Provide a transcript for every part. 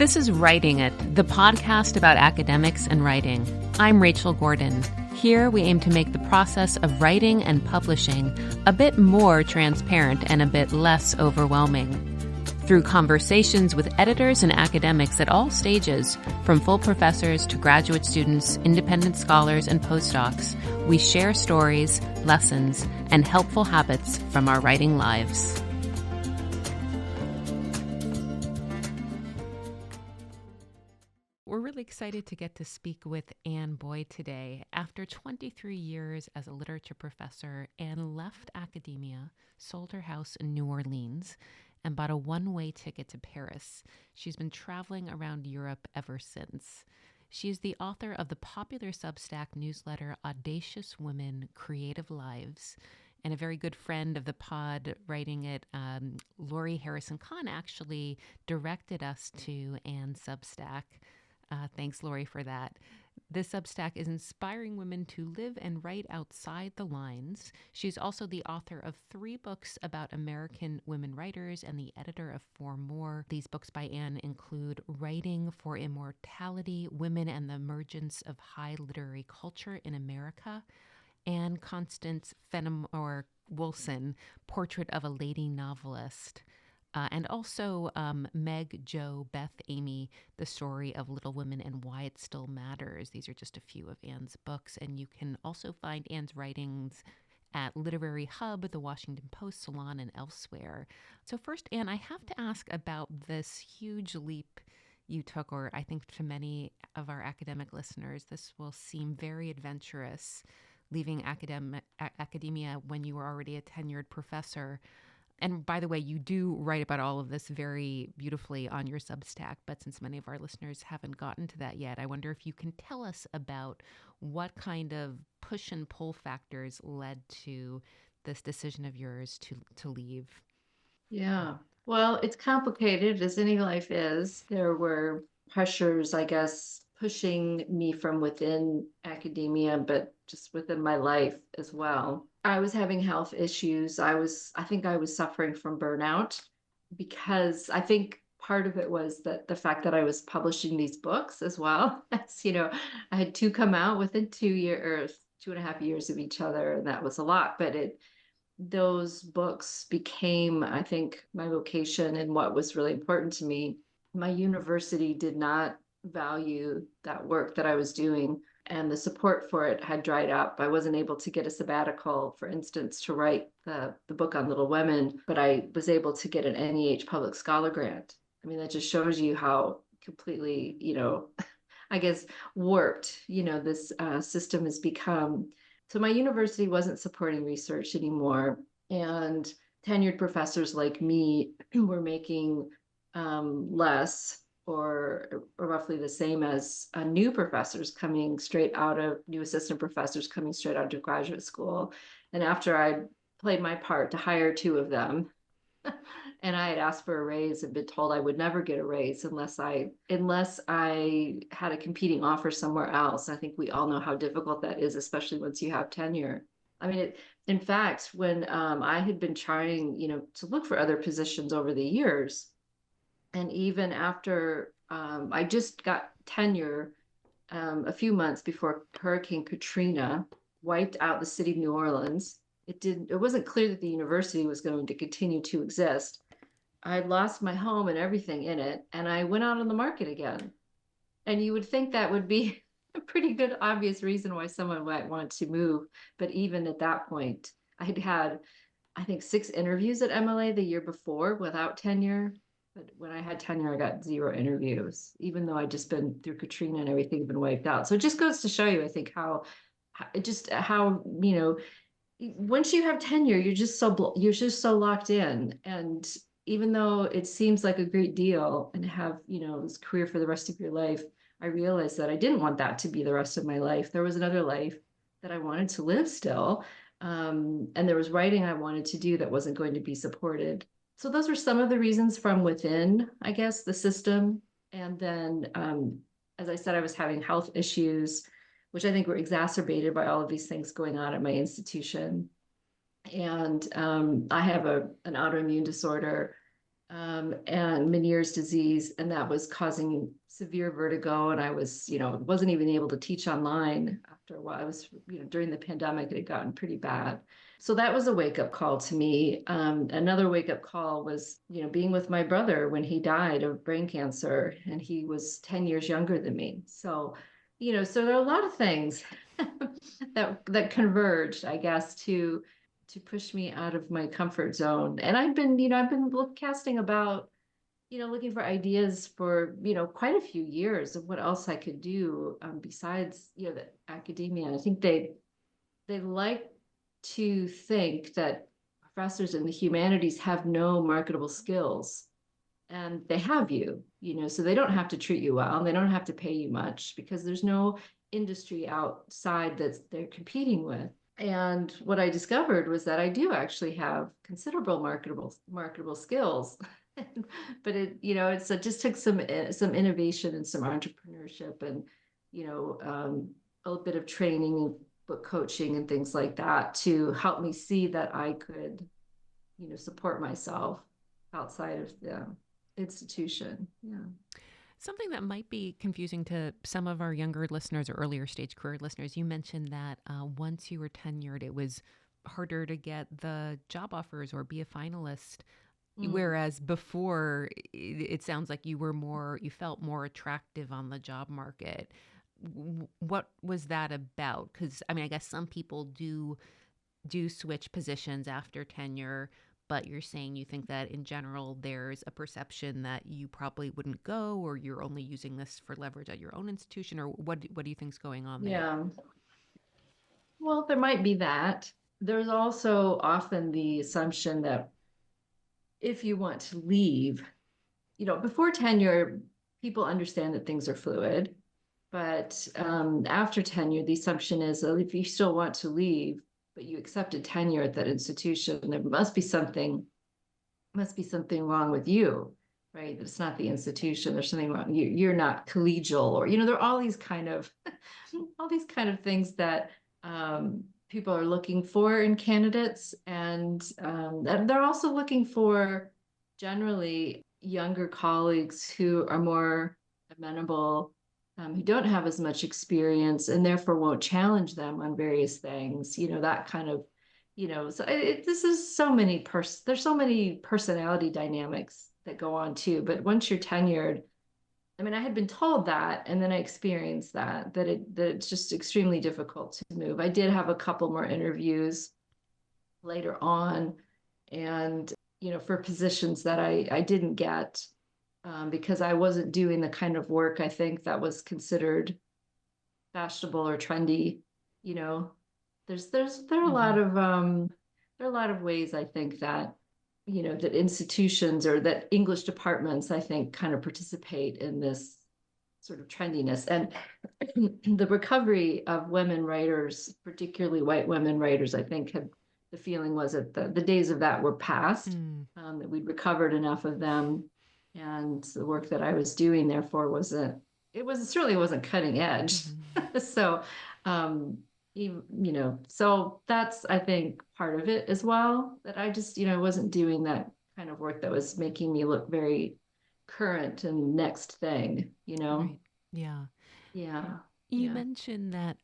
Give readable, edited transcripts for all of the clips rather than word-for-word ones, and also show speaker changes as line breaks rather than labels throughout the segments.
This is Writing It, the podcast about academics and writing. I'm Rachel Gordon. Here we aim to make the process of writing and publishing a bit more transparent and a bit less overwhelming. Through conversations with editors and academics at all stages, from full professors to graduate students, independent scholars, and postdocs, we share stories, lessons, and helpful habits from our writing lives. We're really excited to get to speak with Anne Boyd today. After 23 years as a literature professor, Anne left academia, sold her house in New Orleans, and bought a one-way ticket to Paris. She's been traveling around Europe ever since. She is the author of the popular Substack newsletter Audacious Women, Creative Lives, and a very good friend of the pod, Writing It, Lori Harrison-Kahn, actually directed us to Anne's Substack. Thanks, Lori, for that. This Substack is inspiring women to live and write outside the lines. She's also the author of 3 books about American women writers and the editor of 4 more. These books by Anne include Writing for Immortality, Women and the Emergence of High Literary Culture in America, and Constance Fenimore Wilson, Portrait of a Lady Novelist. And also Meg, Jo, Beth, Amy, The Story of Little Women and Why It Still Matters. These are just a few of Anne's books. And you can also find Anne's writings at Literary Hub, The Washington Post, Salon, and elsewhere. So first, Anne, I have to ask about this huge leap you took, or I think to many of our academic listeners, this will seem very adventurous, leaving academia when you were already a tenured professor. And by the way, you do write about all of this very beautifully on your Substack, but since many of our listeners haven't gotten to that yet, I wonder if you can tell us about what kind of push and pull factors led to this decision of yours to leave.
Yeah, well, it's complicated, as any life is. There were pressures, I guess, pushing me from within academia, but just within my life as well. I was having health issues. I think I was suffering from burnout because I think part of it was that the fact that I was publishing these books as well. As I had 2 come out within 2 years, 2.5 years of each other, and that was a lot. But those books became, I think, my vocation and what was really important to me. My university did not value that work that I was doing, and the support for it had dried up. I wasn't able to get a sabbatical, for instance, to write the book on Little Women, but I was able to get an NEH Public Scholar Grant. I mean, that just shows you how completely, I guess, warped, this system has become. So my university wasn't supporting research anymore, and tenured professors like me were making less or roughly the same as new professors coming straight out of new assistant professors coming straight out of graduate school. And after I played my part to hire 2 of them, and I had asked for a raise and been told I would never get a raise unless I had a competing offer somewhere else. I think we all know how difficult that is, especially once you have tenure. I mean, in fact, when I had been trying, to look for other positions over the years, and even after I just got tenure a few months before Hurricane Katrina wiped out the city of New Orleans, it wasn't clear that the university was going to continue to exist. I lost my home and everything in it, and I went out on the market again. And you would think that would be a pretty good, obvious reason why someone might want to move. But even at that point, I had, I think, 6 interviews at MLA the year before without tenure. But when I had tenure, I got 0 interviews, even though I'd just been through Katrina and everything had been wiped out. So it just goes to show you, I think, how once you have tenure, you're just so locked in. And even though it seems like a great deal and have, this career for the rest of your life, I realized that I didn't want that to be the rest of my life. There was another life that I wanted to live still. And there was writing I wanted to do that wasn't going to be supported. So those were some of the reasons from within, I guess, the system. And then, as I said, I was having health issues, which I think were exacerbated by all of these things going on at my institution. And I have an autoimmune disorder and Meniere's disease, and that was causing severe vertigo. And I was, wasn't even able to teach online after a while. I was, during the pandemic, it had gotten pretty bad. So that was a wake up call to me. Another wake up call was, being with my brother when he died of brain cancer, and he was 10 years younger than me. So, so there are a lot of things that converged, I guess, to push me out of my comfort zone. And I've been casting about, looking for ideas for, quite a few years of what else I could do besides, the academia. I think they like to think that professors in the humanities have no marketable skills, and they have so they don't have to treat you well, and they don't have to pay you much because there's no industry outside that they're competing with. And what I discovered was that I do actually have considerable marketable skills. But it just took some innovation and some entrepreneurship, and a little bit of training and book coaching and things like that to help me see that I could support myself outside of the institution. Yeah.
Something that might be confusing to some of our younger listeners or earlier stage career listeners, you mentioned that once you were tenured, it was harder to get the job offers or be a finalist. Whereas before, it sounds like you felt more attractive on the job market. What was that about? Because, I mean, I guess some people do switch positions after tenure, but you're saying you think that in general there's a perception that you probably wouldn't go, or you're only using this for leverage at your own institution, or what do you think's going on there?
Yeah. Well, there might be that. There's also often the assumption that if you want to leave, before tenure, people understand that things are fluid. But after tenure, the assumption is that if you still want to leave, but you accepted tenure at that institution, there must be something wrong with you, right? It's not the institution. There's something wrong. You're not collegial, or there are all these kind of things that people are looking for in candidates, and they're also looking for generally younger colleagues who are more amenable, who don't have as much experience and therefore won't challenge them on various things, that kind of, so this is there's so many personality dynamics that go on too. But once you're tenured, I mean, I had been told that, and then I experienced that it's just extremely difficult to move. I did have a couple more interviews later on, and, for positions that I didn't get, because I wasn't doing the kind of work I think that was considered fashionable or trendy. There are a lot of there are a lot of ways I think that that institutions or that English departments, I think, kind of participate in this sort of trendiness. And the recovery of women writers, particularly white women writers, I think the feeling was that the days of that were past, that we'd recovered enough of them. And the work that I was doing, therefore, certainly wasn't cutting edge. So, so that's, I think, part of it as well, that I just, wasn't doing that kind of work that was making me look very current and next thing,
Right. Yeah.
Yeah.
You mentioned that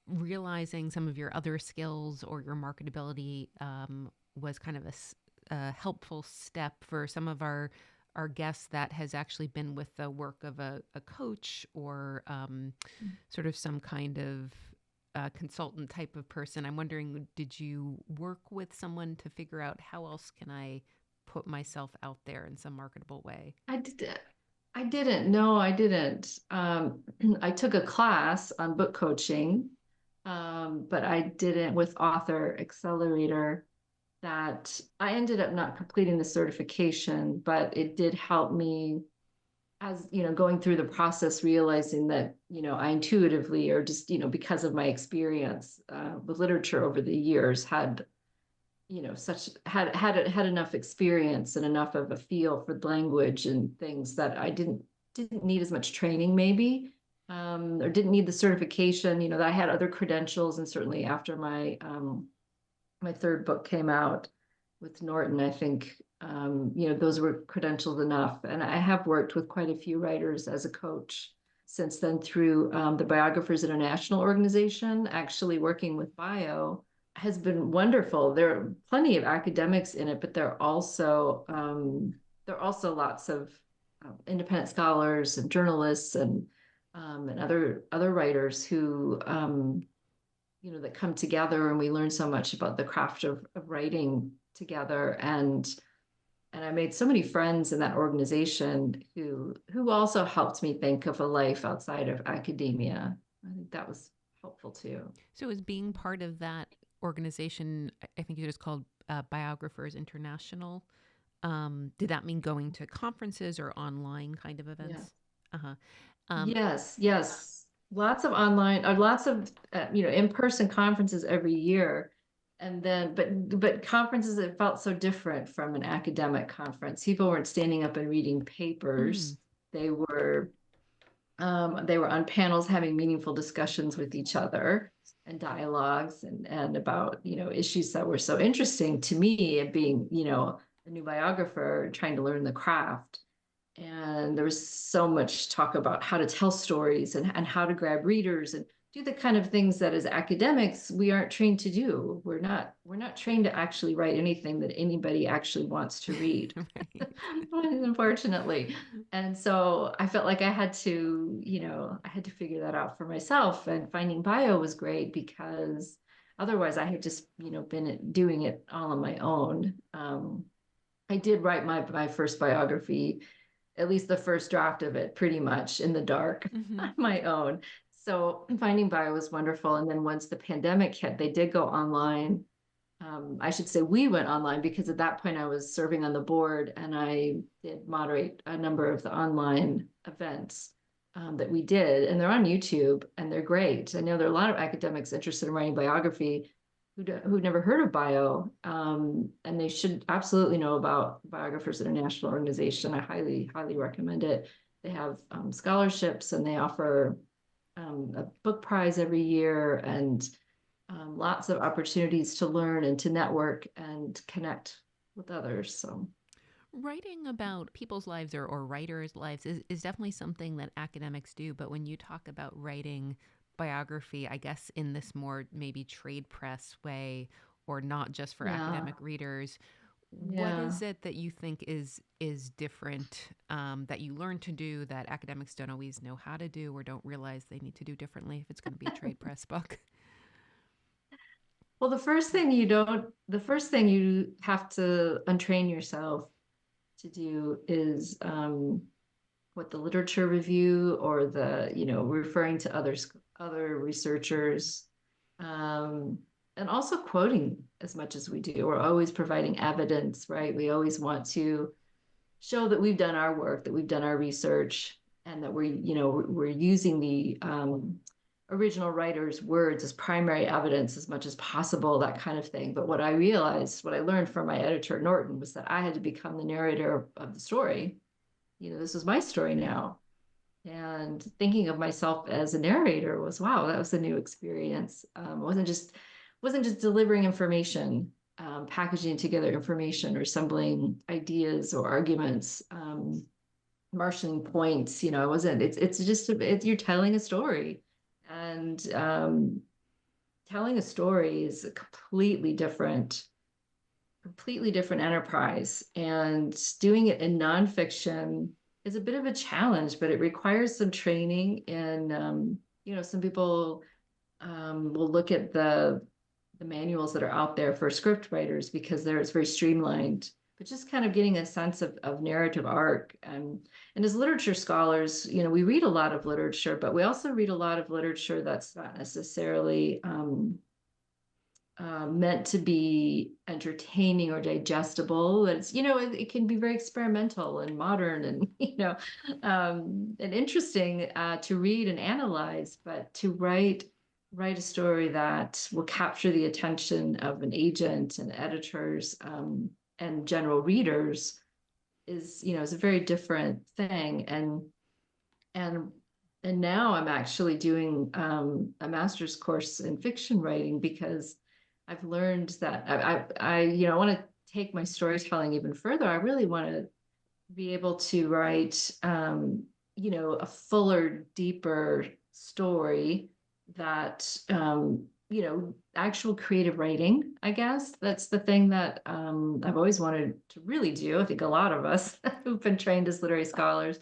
realizing some of your other skills or your marketability was kind of a helpful step for some of our guests that has actually been with the work of a coach or sort of some kind of consultant type of person. I'm wondering, did you work with someone to figure out how else can I put myself out there in some marketable way?
I didn't. No, I didn't. I took a class on book coaching, but I didn't with Author Accelerator. That I ended up not completing the certification, but it did help me, as going through the process, realizing that I intuitively, or just because of my experience with literature over the years, had had enough experience and enough of a feel for language and things that I didn't need as much training, maybe, or didn't need the certification. That I had other credentials, and certainly after my my third book came out, with Norton, I think, those were credentialed enough. And I have worked with quite a few writers as a coach since then through the Biographers International organization. Actually working with bio has been wonderful. There are plenty of academics in it, but there are also lots of independent scholars and journalists and other writers who that come together, and we learn so much about the craft of writing together. And I made so many friends in that organization who also helped me think of a life outside of academia. I think that was helpful too.
So, as being part of that organization, I think it was called Biographers International. Did that mean going to conferences or online kind of
Yeah.
events? Uh-huh. Um,
Yes. Lots of online or lots of in-person conferences every year. And then but conferences that felt so different from an academic conference. People weren't standing up and reading
mm,
papers. They were on panels having meaningful discussions with each other and dialogues and about issues that were so interesting to me, and being a new biographer trying to learn the craft. And there was so much talk about how to tell stories and how to grab readers and do the kind of things that as academics we aren't trained to do. We're not trained to actually write anything that anybody actually wants to read.
right.
Unfortunately. And so I felt like I had to figure that out for myself. And finding bio was great because otherwise I had just been doing it all on my own. I did write my first biography, at least the first draft of it, pretty much in the dark
Mm-hmm.
on my own. So finding bio was wonderful. And then once the pandemic hit, they did go online. I should say we went online because at that point I was serving on the board, and I did moderate a number of the online events that we did. And they're on YouTube and they're great. I know there are a lot of academics interested in writing biography who'd never heard of bio, and they should absolutely know about Biographers International organization. I highly, highly recommend it. They have scholarships, and they offer a book prize every year, and lots of opportunities to learn and to network and connect with others. So
Writing about people's lives or writers' lives is definitely something that academics do. But when you talk about writing biography, I guess in this more maybe trade press way or not just for
yeah,
academic readers, what
yeah.
is it that you think is different that you learn to do that academics don't always know how to do or don't realize they need to do differently if it's going to be a trade press book?
Well, the first thing you have to untrain yourself to do is what the literature review or the referring to other researchers, um, and also quoting as much as we do. We're always providing evidence, right? We always want to show that we've done our work, that we've done our research, and that we're using the original writer's words as primary evidence as much as possible, that kind of thing. But what I learned from my editor Norton, was that I had to become the narrator of the story. This was my story now. And thinking of myself as a narrator was, wow, that was a new experience. Wasn't just delivering information, packaging together information or assembling ideas or arguments, marshaling points. I wasn't. It's just you're telling a story, and telling a story is a completely different enterprise. And doing it in nonfiction is a bit of a challenge, but it requires some training. And some people will look at the manuals that are out there for script writers because it's very streamlined. But just kind of getting a sense of narrative arc. And as literature scholars, we read a lot of literature, but we also read a lot of literature that's not necessarily meant to be entertaining or digestible. It can be very experimental and modern and and interesting to read and analyze. But to write a story that will capture the attention of an agent and editors, and general readers is a very different thing. And and now I'm actually doing a master's course in fiction writing because I've learned that I want to take my storytelling even further, I really want to be able to write, a fuller, deeper story that, actual creative writing, I guess. That's the thing that I've always wanted to really do. I think a lot of us who've been trained as literary scholars,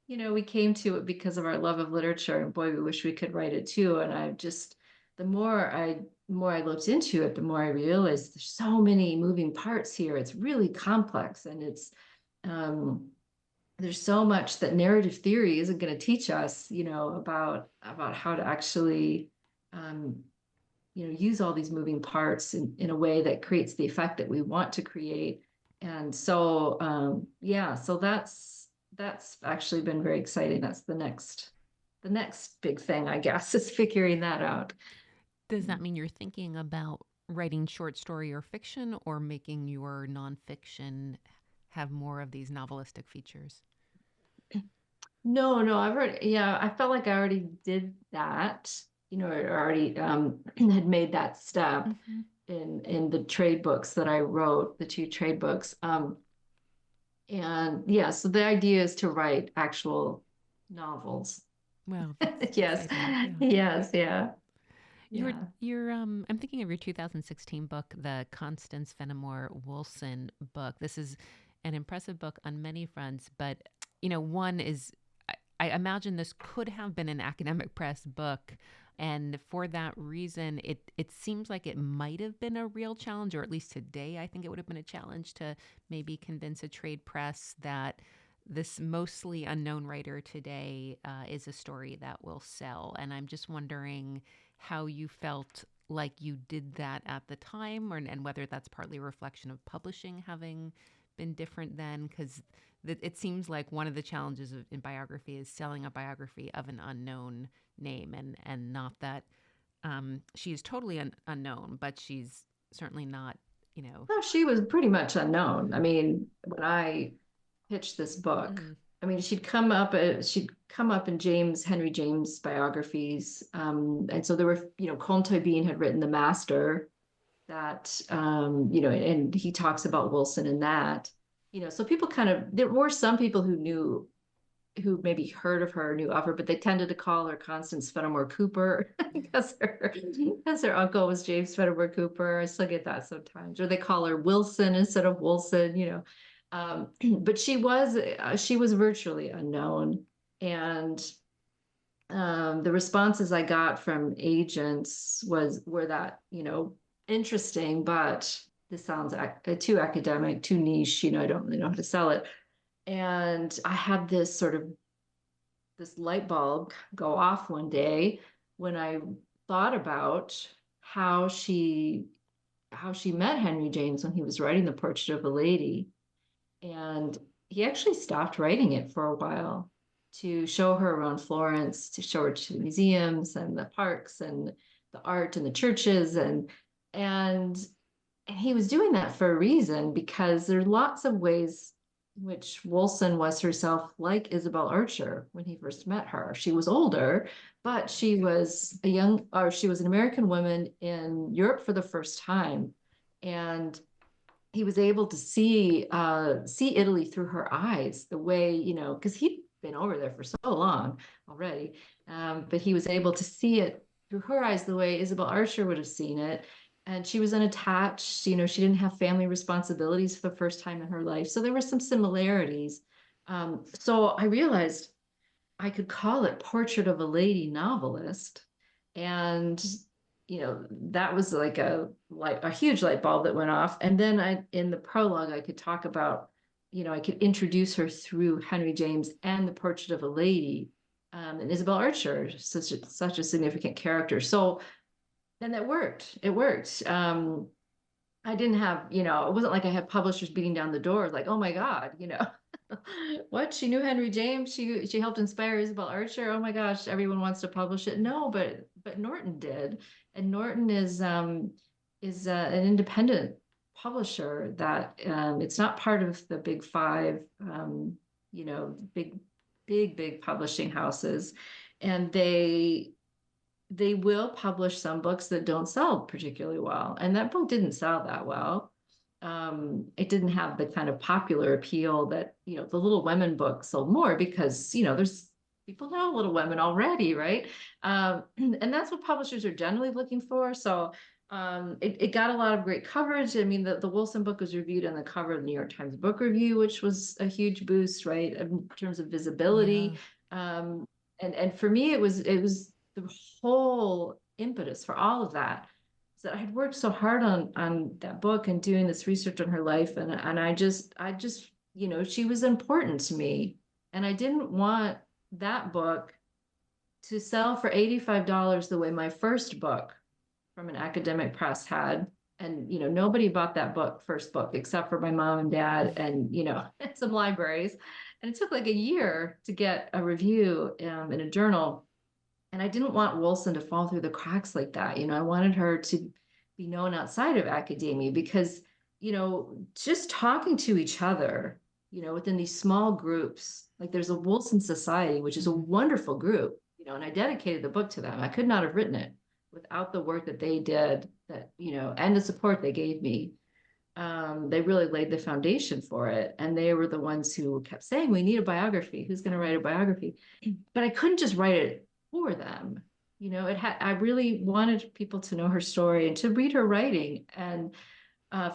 we came to it because of our love of literature, and boy, we wish we could write it too. And the more I looked into it, the more I realized there's so many moving parts here. It's really complex, and um, there's so much that narrative theory isn't going to teach us, about how to actually, um, use all these moving parts in a way that creates the effect that we want to create. And so, yeah, so that's actually been very exciting. That's the next big thing, I guess, is figuring that out.
Does that mean you're thinking about writing short story or fiction, or making your nonfiction have more of these novelistic features?
No, no, yeah, I felt like I already did that, I already had made that step
Hmm.
in the trade books that I wrote, the two trade books. And yeah, so the idea is to write actual novels.
Well, that's
Yes,
exciting. Yeah.
yes, yeah,
Your
yeah.
your I'm thinking of your 2016 book, the Constance Fenimore Woolson book. This is an impressive book on many fronts, but one is I imagine this could have been an academic press book. And for that reason, it seems like it might have been a real challenge, or at least today, I think it would have been a challenge to maybe convince a trade press that this mostly unknown writer today is a story that will sell. And I'm just wondering how you felt like you did that at the time, and whether that's partly a reflection of publishing having been different then, because it seems like one of the challenges in biography is selling a biography of an unknown name, and not that she is totally unknown, but she's certainly not, you know.
No, she was pretty much unknown. I mean, when I pitched this book,
Mm,
I mean, she'd come up in Henry James biographies, and so there were, Colm Tóibín had written The Master, that, and he talks about Wilson in that, so people there were some people who maybe heard of her, knew of her, but they tended to call her Constance Fenimore Cooper because her uncle was James Fenimore Cooper. I still get that sometimes, or they call her Wilson instead of Wilson. But she was virtually unknown, and the responses I got from agents were that, interesting, but this sounds too academic, too niche. I don't really know how to sell it. And I had this light bulb go off one day when I thought about how she how she met Henry James when he was writing The Portrait of a Lady. And he actually stopped writing it for a while to show her around Florence, to show her to the museums and the parks and the art and the churches, and he was doing that for a reason, because there are lots of ways in which Wilson was herself like Isabel Archer when he first met her. She was older, but she was an American woman in Europe for the first time. And he was able to see Italy through her eyes, the way, because he'd been over there for so long already, but he was able to see it through her eyes the way Isabel Archer would have seen it. And she was unattached, she didn't have family responsibilities for the first time in her life, so there were some similarities. So I realized I could call it Portrait of a Lady Novelist. And, that was like a huge light bulb that went off. And then in the prologue, I could talk about, I could introduce her through Henry James and the Portrait of a Lady, and Isabel Archer, such a significant character. So then that worked. It worked. I didn't have, it wasn't like I had publishers beating down the door, like, oh my God, what? She knew Henry James. She helped inspire Isabel Archer. Oh my gosh, everyone wants to publish it. No, but Norton did, and Norton is an independent publisher that, it's not part of the big five, big publishing houses, and they will publish some books that don't sell particularly well. And that book didn't sell that well. it didn't have the kind of popular appeal that, the Little Women book sold more because, there's people know Little Women already, right? And that's what publishers are generally looking for. So it got a lot of great coverage. I mean, the Wilson book was reviewed on the cover of the New York Times Book Review, which was a huge boost, right, in terms of
Yeah.
visibility. And for me, it was the whole impetus for all of that. So I had worked so hard on that book and doing this research on her life, and I just she was important to me, and I didn't want that book to sell for $85 the way my first book from an academic press had. And nobody bought that first book except for my mom and dad and some libraries. And it took like a year to get a review in a journal. And I didn't want Wilson to fall through the cracks like that. I wanted her to be known outside of academia because, just talking to each other, within these small groups, like there's a Wilson Society, which is a wonderful group, and I dedicated the book to them. I could not have written it without the work that they did, and the support they gave me. They really laid the foundation for it. And they were the ones who kept saying, we need a biography. Who's going to write a biography? But I couldn't just write it for them. I really wanted people to know her story and to read her writing. And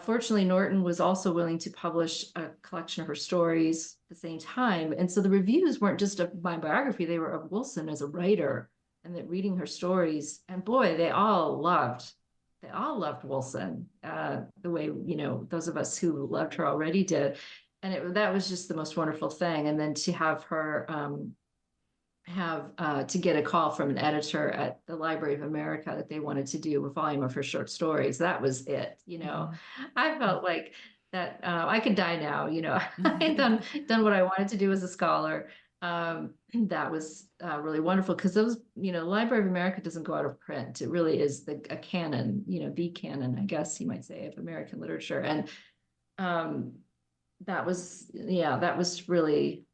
fortunately, Norton was also willing to publish a collection of her stories at the same time. And so the reviews weren't just of my biography, they were of Wilson as a writer and that reading her stories. And boy, they all loved Wilson the way, those of us who loved her already did. And that was just the most wonderful thing. And then to have her to get a call from an editor at the Library of America that they wanted to do a volume of her short stories. That was it. I felt like that I could die now. I had done what I wanted to do as a scholar. That was really wonderful because those, Library of America doesn't go out of print. It really is a canon, the canon, I guess you might say, of American literature. And that was really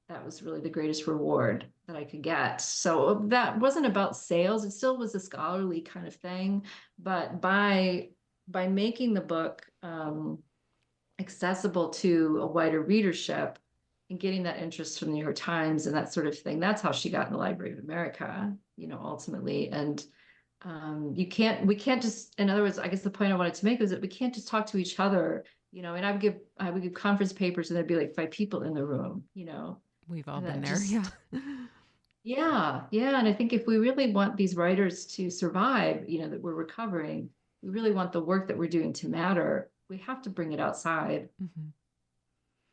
the greatest reward that I could get. So that wasn't about sales. It still was a scholarly kind of thing, but by making the book accessible to a wider readership and getting that interest from the New York Times and that sort of thing, that's how she got in the Library of America, ultimately. And we can't just, in other words, I guess the point I wanted to make was that we can't just talk to each other, and I would give conference papers and there'd be like 5 people in the room,
We've all
and
been
that
there. Yeah.
just, yeah. And I think if we really want these writers to survive, that we're recovering, we really want the work that we're doing to matter, we have to bring it outside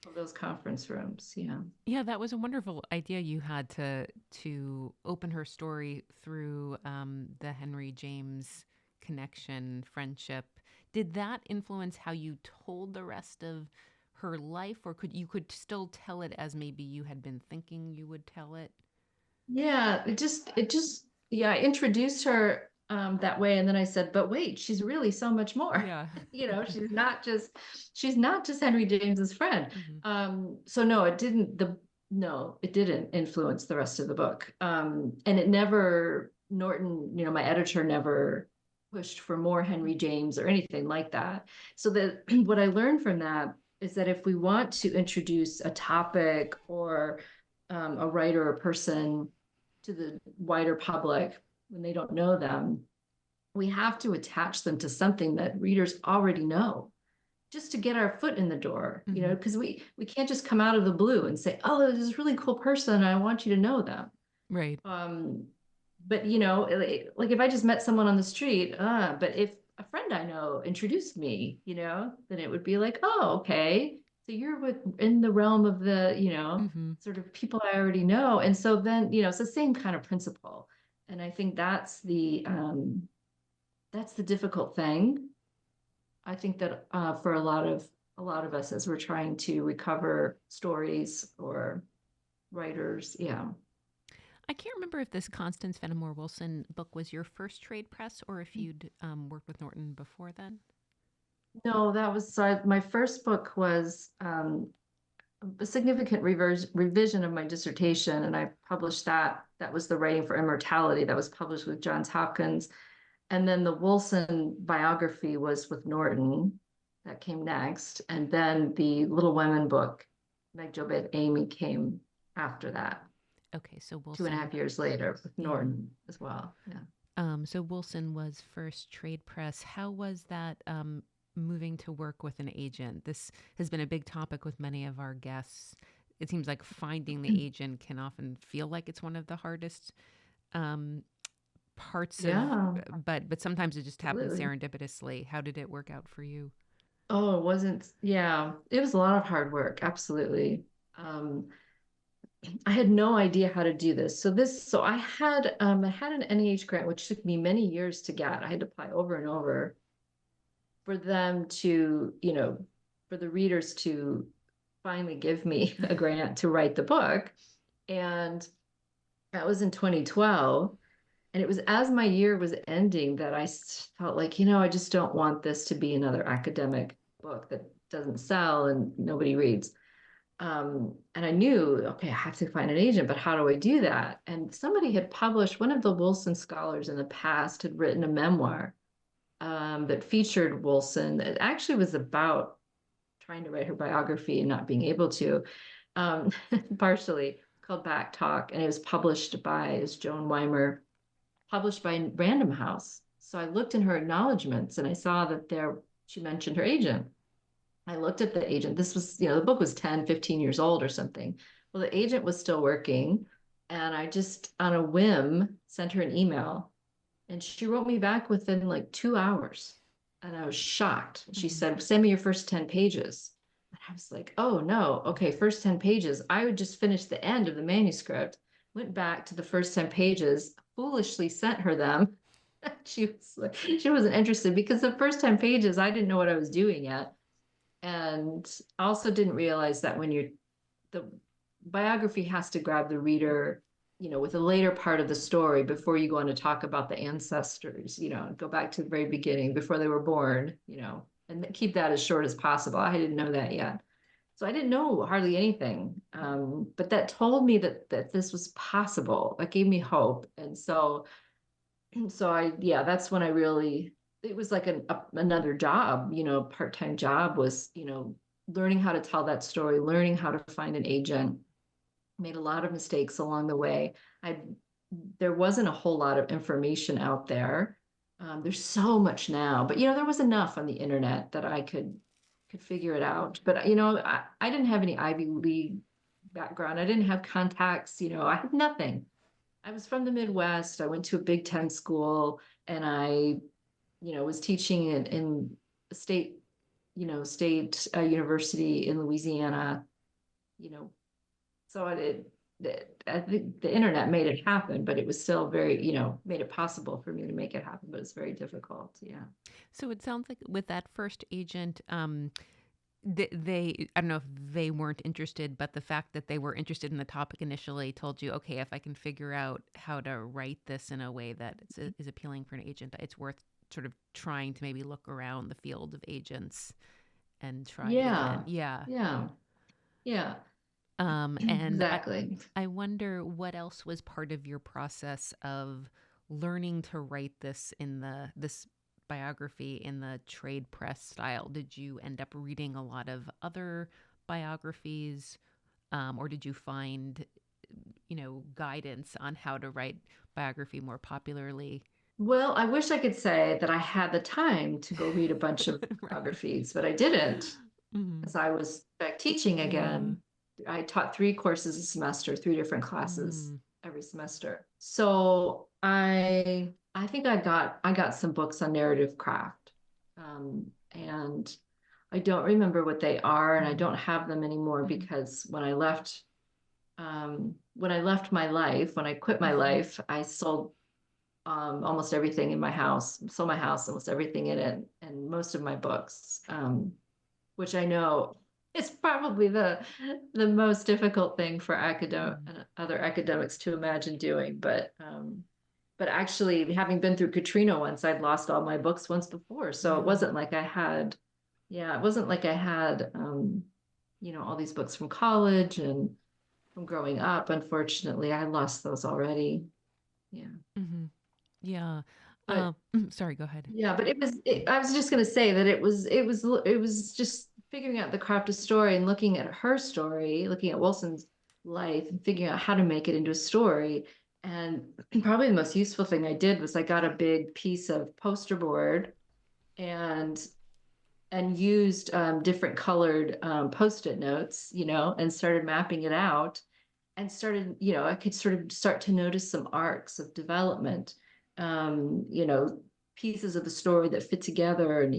of those conference rooms. Yeah.
Yeah, that was a wonderful idea you had to open her story through the Henry James connection, friendship. Did that influence how you told the rest of her life, or could still tell it as maybe you had been thinking you would tell it?
Yeah, yeah, I introduced her that way, and then I said, but wait, she's really so much more.
Yeah.
She's not just Henry James's friend. So no, it didn't influence the rest of the book. And it never, Norton, my editor never pushed for more Henry James or anything like that. So that what I learned from that is that if we want to introduce a topic or a writer or person to the wider public when they don't know them, we have to attach them to something that readers already know just to get our foot in the door, because we can't just come out of the blue and say, oh, this is a really cool person and I want you to know them.
Right.
But like if I just met someone on the street, but if a friend I know introduced me, then it would be like, oh, okay, so you're in the realm of the, sort of people I already know. And so then, it's the same kind of principle. And I think that's the difficult thing. I think that for a lot of us as we're trying to recover stories or writers, yeah.
I can't remember if this Constance Fenimore Wilson book was your first trade press or if you'd worked with Norton before then.
No, that was my first book was a significant revision of my dissertation, and I published that. That was The Writing for Immortality, that was published with Johns Hopkins. And then the Wilson biography was with Norton. That came next. And then the Little Women book, Meg Jo Beth Amy, came after that,
Okay, so
two and a
Wilson,
half years later, with
yeah.
Norton as well. Yeah.
So Wilson was first trade press. How was that moving to work with an agent? This has been a big topic with many of our guests. It seems like finding the agent can often feel like it's one of the hardest um, parts of,
Yeah,
but sometimes it just happens
absolutely.
serendipitously. How did it work out for you?
Oh, it wasn't, yeah, it was a lot of hard work. Absolutely. Um, I had no idea how to do this. So I had an NEH grant, which took me many years to get. I had to apply over and over for them to, for the readers to finally give me a grant to write the book. And that was in 2012. And it was as my year was ending that I felt like, I just don't want this to be another academic book that doesn't sell and nobody reads. And I knew, okay, I have to find an agent, but how do I do that? And somebody had published, one of the Wilson scholars in the past had written a memoir that featured Wilson. It actually was about trying to write her biography and not being able to, um, partially called Back Talk. And it was published by, is Joan Weimer, published by Random House. So I looked in her acknowledgments and I saw that she mentioned her agent. I looked at the agent. This was, the book was 10, 15 years old or something. Well, the agent was still working. And I just, on a whim, sent her an email. And she wrote me back within like 2 hours. And I was shocked. She
Mm-hmm.
said, send me your first 10 pages. And I was like, oh no, okay, first 10 pages. I would just finish the end of the manuscript, went back to the first 10 pages, foolishly sent her them. She wasn't interested because the first 10 pages, I didn't know what I was doing yet. And also didn't realize that the biography has to grab the reader, with a later part of the story before you go on to talk about the ancestors, go back to the very beginning before they were born, and keep that as short as possible. I didn't know that yet. So I didn't know hardly anything. But that told me that this was possible. That gave me hope. And yeah, that's when I really, it was like another job, part-time job was, learning how to tell that story, learning how to find an agent. Made a lot of mistakes along the way. I There wasn't a whole lot of information out there. There's so much now, but there was enough on the internet that I could figure it out. But I didn't have any Ivy League background. I didn't have contacts. I had nothing. I was from the Midwest. I went to a Big Ten school, and I, was teaching in a state university in Louisiana. You know, so I think the internet made it happen, but it was still very, made it possible for me to make it happen, but it's very difficult. Yeah.
So it sounds like with that first agent, I don't know if they weren't interested, but the fact that they were interested in the topic initially told you, okay, if I can figure out how to write this in a way that is appealing for an agent, it's worth sort of trying to maybe look around the field of agents and try it again.
Yeah.
Yeah.
Yeah. Yeah.
And
Exactly.
I wonder what else was part of your process of learning to write this biography in the trade press style. Did you end up reading a lot of other biographies, or did you find guidance on how to write biography more popularly?
Well, I wish I could say that I had the time to go read a bunch of
Right.
biographies, but I didn't,
Hmm.
as I was back teaching
Yeah.
again. I taught 3 courses a semester, 3 different classes
Mm.
every semester. So I think I got some books on narrative craft. And I don't remember what they are, and I
Hmm.
don't have them anymore
Hmm.
because when I left my life, when I quit my
Hmm.
life, I sold almost everything in my house, sold my house, almost everything in it, and most of my books, which I know is probably the most difficult thing for
Hmm.
other academics to imagine doing. But actually, having been through Katrina once, I'd lost all my books once before, so it
Yeah.
wasn't like I had, yeah, it wasn't like I had, all these books from college and from growing up. Unfortunately, I lost those already. Yeah.
Hmm. Yeah.
But
Sorry, go ahead.
yeah, but I was just going to say that it was just figuring out the craft of story and looking at her story, looking at Wilson's life and figuring out how to make it into a story. And probably the most useful thing I did was I got a big piece of poster board and used different colored post-it notes, and started mapping it out and started, I could sort of start to notice some arcs of development, pieces of the story that fit together. And,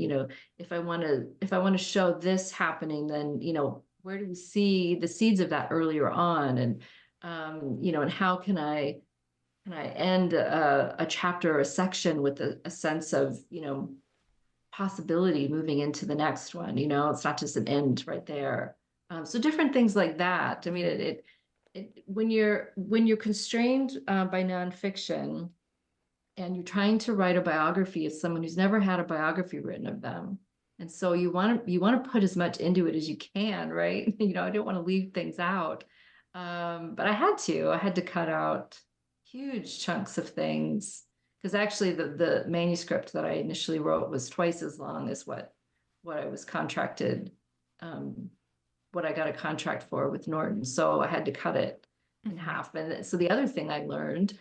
if I want to show this happening, then, where do we see the seeds of that earlier on? And, and how can I end a chapter or a section with a sense of, possibility moving into the next one. It's not just an end right there. So different things like that. I mean, when you're constrained by nonfiction and you're trying to write a biography of someone who's never had a biography written of them, and so you want to put as much into it as you can, right? I don't want to leave things out, but I had to cut out huge chunks of things because actually the manuscript that I initially wrote was twice as long as what I was contracted, um, what I got a contract for with Norton. So I had to cut it in half. And so the other thing I learned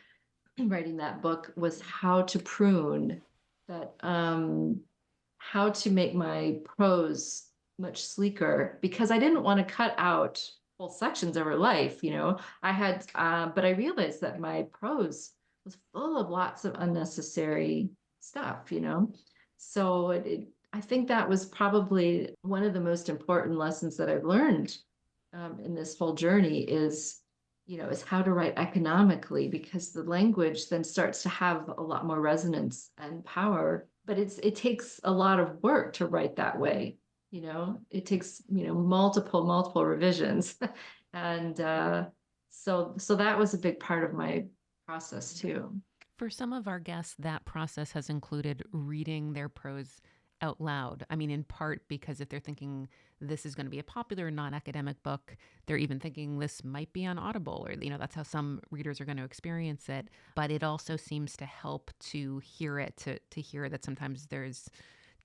writing that book was how to prune that, how to make my prose much sleeker, because I didn't want to cut out whole sections of her life. I had, but I realized that my prose was full of lots of unnecessary stuff. So I think that was probably one of the most important lessons that I've learned in this whole journey is how to write economically, because the language then starts to have a lot more resonance and power. But it takes a lot of work to write that way. It takes, multiple revisions. And so that was a big part of my process too.
For some of our guests, that process has included reading their prose out loud. I mean, in part because if they're thinking this is going to be a popular non-academic book, they're even thinking this might be on Audible, or that's how some readers are going to experience it. But it also seems to help to hear it, to hear that sometimes there's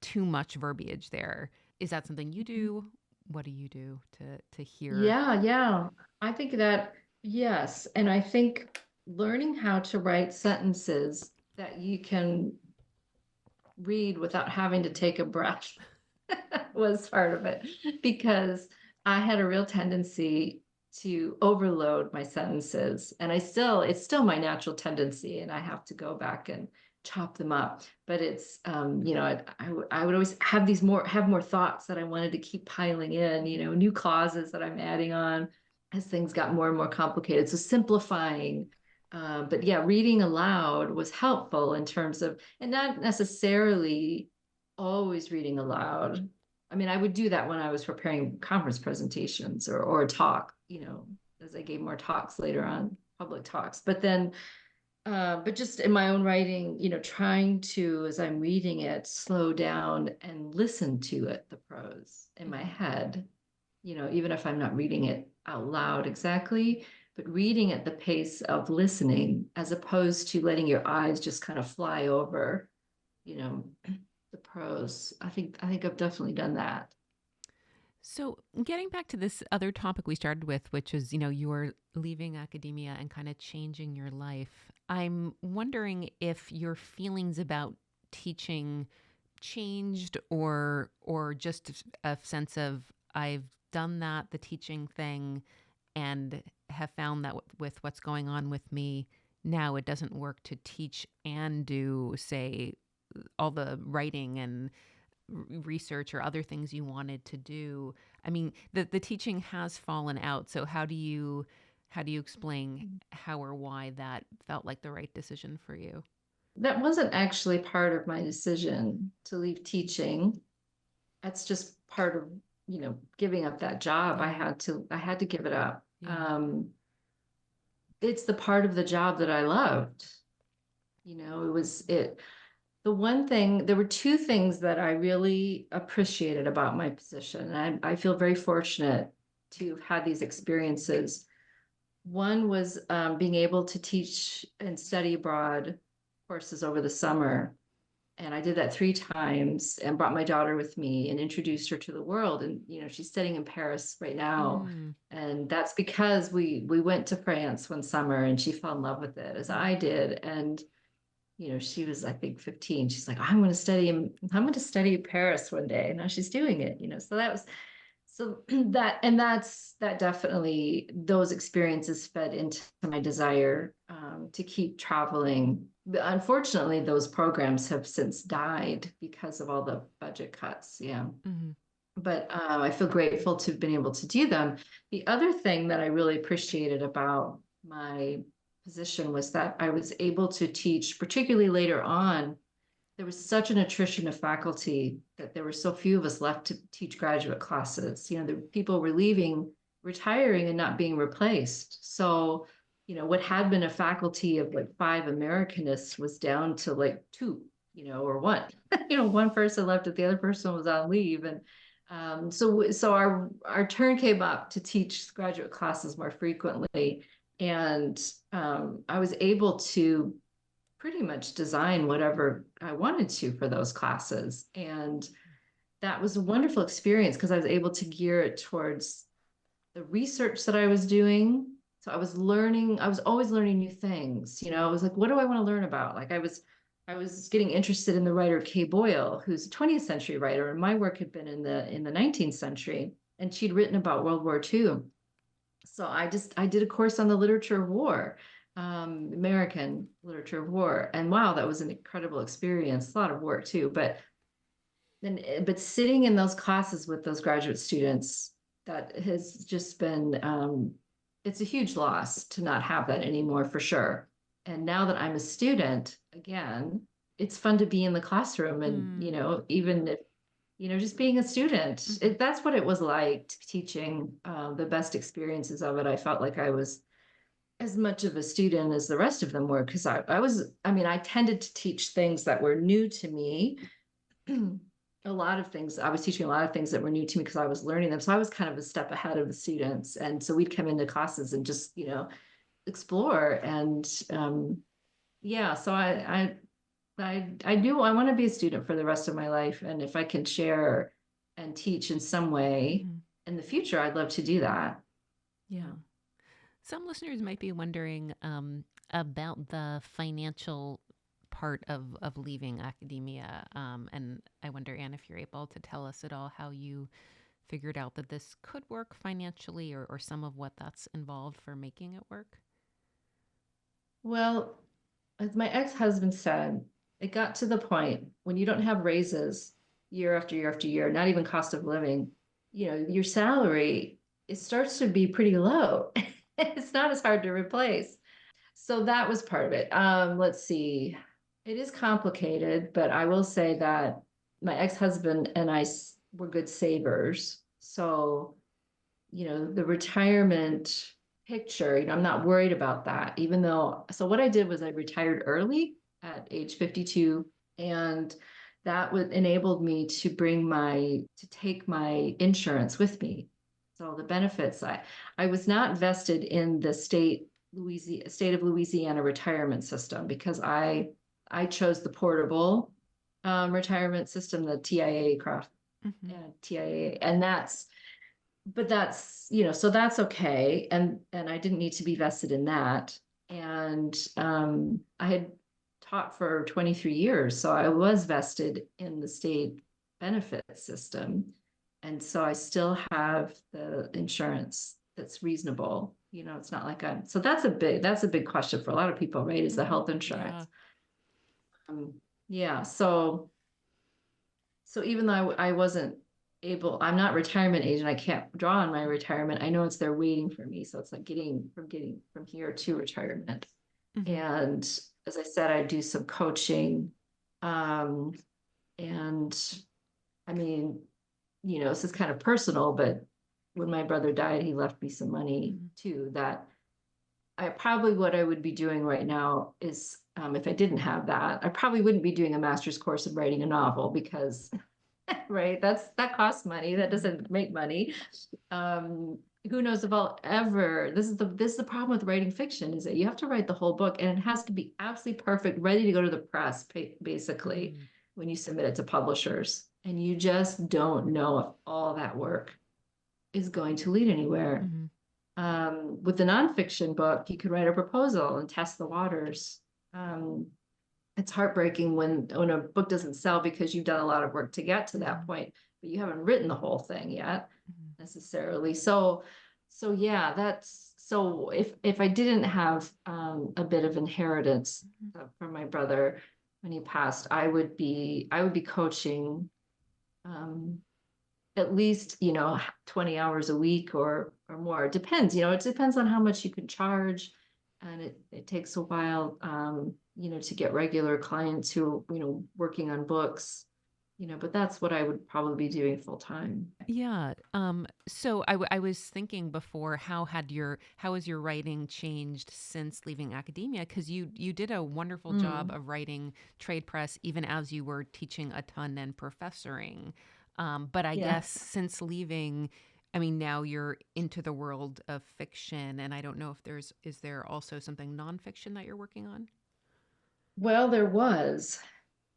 too much verbiage there. Is that something you do? What do you do to hear?
Yeah. I think that, yes. And I think learning how to write sentences that you can read without having to take a breath was part of it, because I had a real tendency to overload my sentences, and it's still my natural tendency, and I have to go back and chop them up. But it's, I would always have more thoughts that I wanted to keep piling in, new clauses that I'm adding on as things got more and more complicated. So simplifying, but yeah, reading aloud was helpful in terms of, and not necessarily always reading aloud. I mean, I would do that when I was preparing conference presentations or a talk, as I gave more talks later on, public talks. But then, but just in my own writing, trying to, as I'm reading it, slow down and listen to it, the prose in my head, even if I'm not reading it out loud exactly, but reading at the pace of listening, as opposed to letting your eyes just kind of fly over, the prose. I think I've definitely done that.
So, getting back to this other topic we started with, which is, you are leaving academia and kind of changing your life. I'm wondering if your feelings about teaching changed, or just a sense of I've done that, the teaching thing, and have found that with what's going on with me now, it doesn't work to teach and do, say, all the writing and research or other things you wanted to do. I mean, the teaching has fallen out. So how do you explain how or why that felt like the right decision for you?
That wasn't actually part of my decision to leave teaching. That's just part of, giving up that job.
Yeah.
I had to give it up.
Yeah.
It's the part of the job that I loved. The one thing, there were two things that I really appreciated about my position. And I feel very fortunate to have had these experiences. One was being able to teach and study abroad courses over the summer. And I did that 3 times and brought my daughter with me and introduced her to the world. And, she's studying in Paris right now.
Mm.
And that's because we went to France one summer and she fell in love with it as I did. And, she was, I think, 15. She's like, I'm going to study in Paris one day. And now she's doing it, so that definitely, those experiences fed into my desire to keep traveling. Unfortunately, those programs have since died because of all the budget cuts. Yeah.
Mm-hmm.
But I feel grateful to have been able to do them. The other thing that I really appreciated about my position was that I was able to teach, particularly later on. There was such an attrition of faculty that there were so few of us left to teach graduate classes. The people were leaving, retiring, and not being replaced. So, what had been a faculty of like 5 Americanists was down to like 2, or 1. One person left if the other person was on leave. And so our turn came up to teach graduate classes more frequently. And I was able to pretty much design whatever I wanted to for those classes. And that was a wonderful experience because I was able to gear it towards the research that I was doing. So I was always learning new things. I was like, what do I want to learn about? Like I was getting interested in the writer Kay Boyle, who's a 20th century writer, and my work had been in the 19th century, and she'd written about World War II. So I did a course on the literature of war, American literature of war. And wow, that was an incredible experience, a lot of work too. But sitting in those classes with those graduate students, that has just been, it's a huge loss to not have that anymore for sure. And now that I'm a student, again, it's fun to be in the classroom and, even if, just being a student, that's what it was like teaching. The best experiences of it, I felt like I was as much of a student as the rest of them were, because I tended to teach things that were new to me. I was teaching a lot of things that were new to me because I was learning them. So I was kind of a step ahead of the students. And so we'd come into classes and just, explore. And so I want to be a student for the rest of my life. And if I can share and teach in some way in the future, I'd love to do that.
Yeah. Some listeners might be wondering about the financial part of leaving academia. And I wonder, Anne, if you're able to tell us at all how you figured out that this could work financially, or some of what that's involved for making it work.
Well, as my ex-husband said, it got to the point when you don't have raises year after year after year, not even cost of living, your salary, it starts to be pretty low. It's not as hard to replace. So that was part of it. Let's see. It is complicated, but I will say that my ex-husband and I were good savers. So, the retirement picture, I'm not worried about that, so what I did was I retired early at age 52, and that enabled me to take my insurance with me. So the benefits, I was not vested in the state of Louisiana retirement system because I chose the portable retirement system, the TIA TIA, and so that's okay. And I didn't need to be vested in that. And I had taught for 23 years, so I was vested in the state benefit system. And so I still have the insurance that's reasonable. It's not like so that's a big question for a lot of people, right? Is the health insurance. Yeah. So even though I wasn't I'm not retirement age and I can't draw on my retirement, I know it's there waiting for me. So it's like getting from here to retirement. And as I said, I do some coaching. And I mean, this is kind of personal, but when my brother died, he left me some money too, that what I would be doing right now is, if I didn't have that, I probably wouldn't be doing a master's course of writing a novel because right, that costs money. That doesn't make money. who knows if I'll ever, this is the problem with writing fiction, is that you have to write the whole book and it has to be absolutely perfect, ready to go to the press, basically, when you submit it to publishers. And you just don't know if all that work is going to lead anywhere. With the nonfiction book, you could write a proposal and test the waters. It's heartbreaking when a book doesn't sell because you've done a lot of work to get to that point, but you haven't written the whole thing yet necessarily. So yeah, so if I didn't have a bit of inheritance from my brother when he passed, I would be coaching at least 20 hours a week or more. It depends, it depends on how much you can charge, and it takes a while to get regular clients who working on books, but that's what I would probably be doing full time.
Yeah. So I was thinking before, how has your writing changed since leaving academia? Because you did a wonderful job of writing trade press, even as you were teaching a ton and professoring. But I guess since leaving, I mean, now you're into the world of fiction, and I don't know if is there also something nonfiction that you're working on?
Well,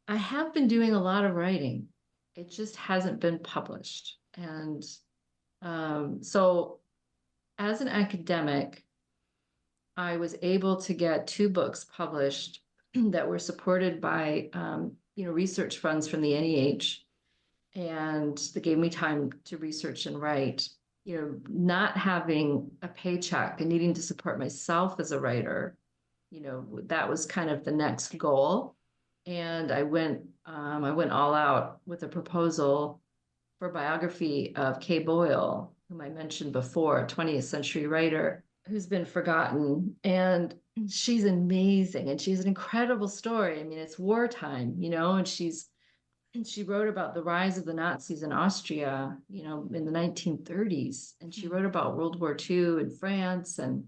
I have been doing a lot of writing. It just hasn't been published. And so as an academic, I was able to get 2 books published that were supported by research funds from the NEH, and that gave me time to research and write. Not having a paycheck and needing to support myself as a writer, that was kind of the next goal. And I went all out with a proposal for a biography of Kay Boyle, whom I mentioned before, a 20th century writer who's been forgotten. And she's amazing, and she's an incredible story. I mean, it's wartime, and she wrote about the rise of the Nazis in Austria, in the 1930s. And she wrote about World War II in France, and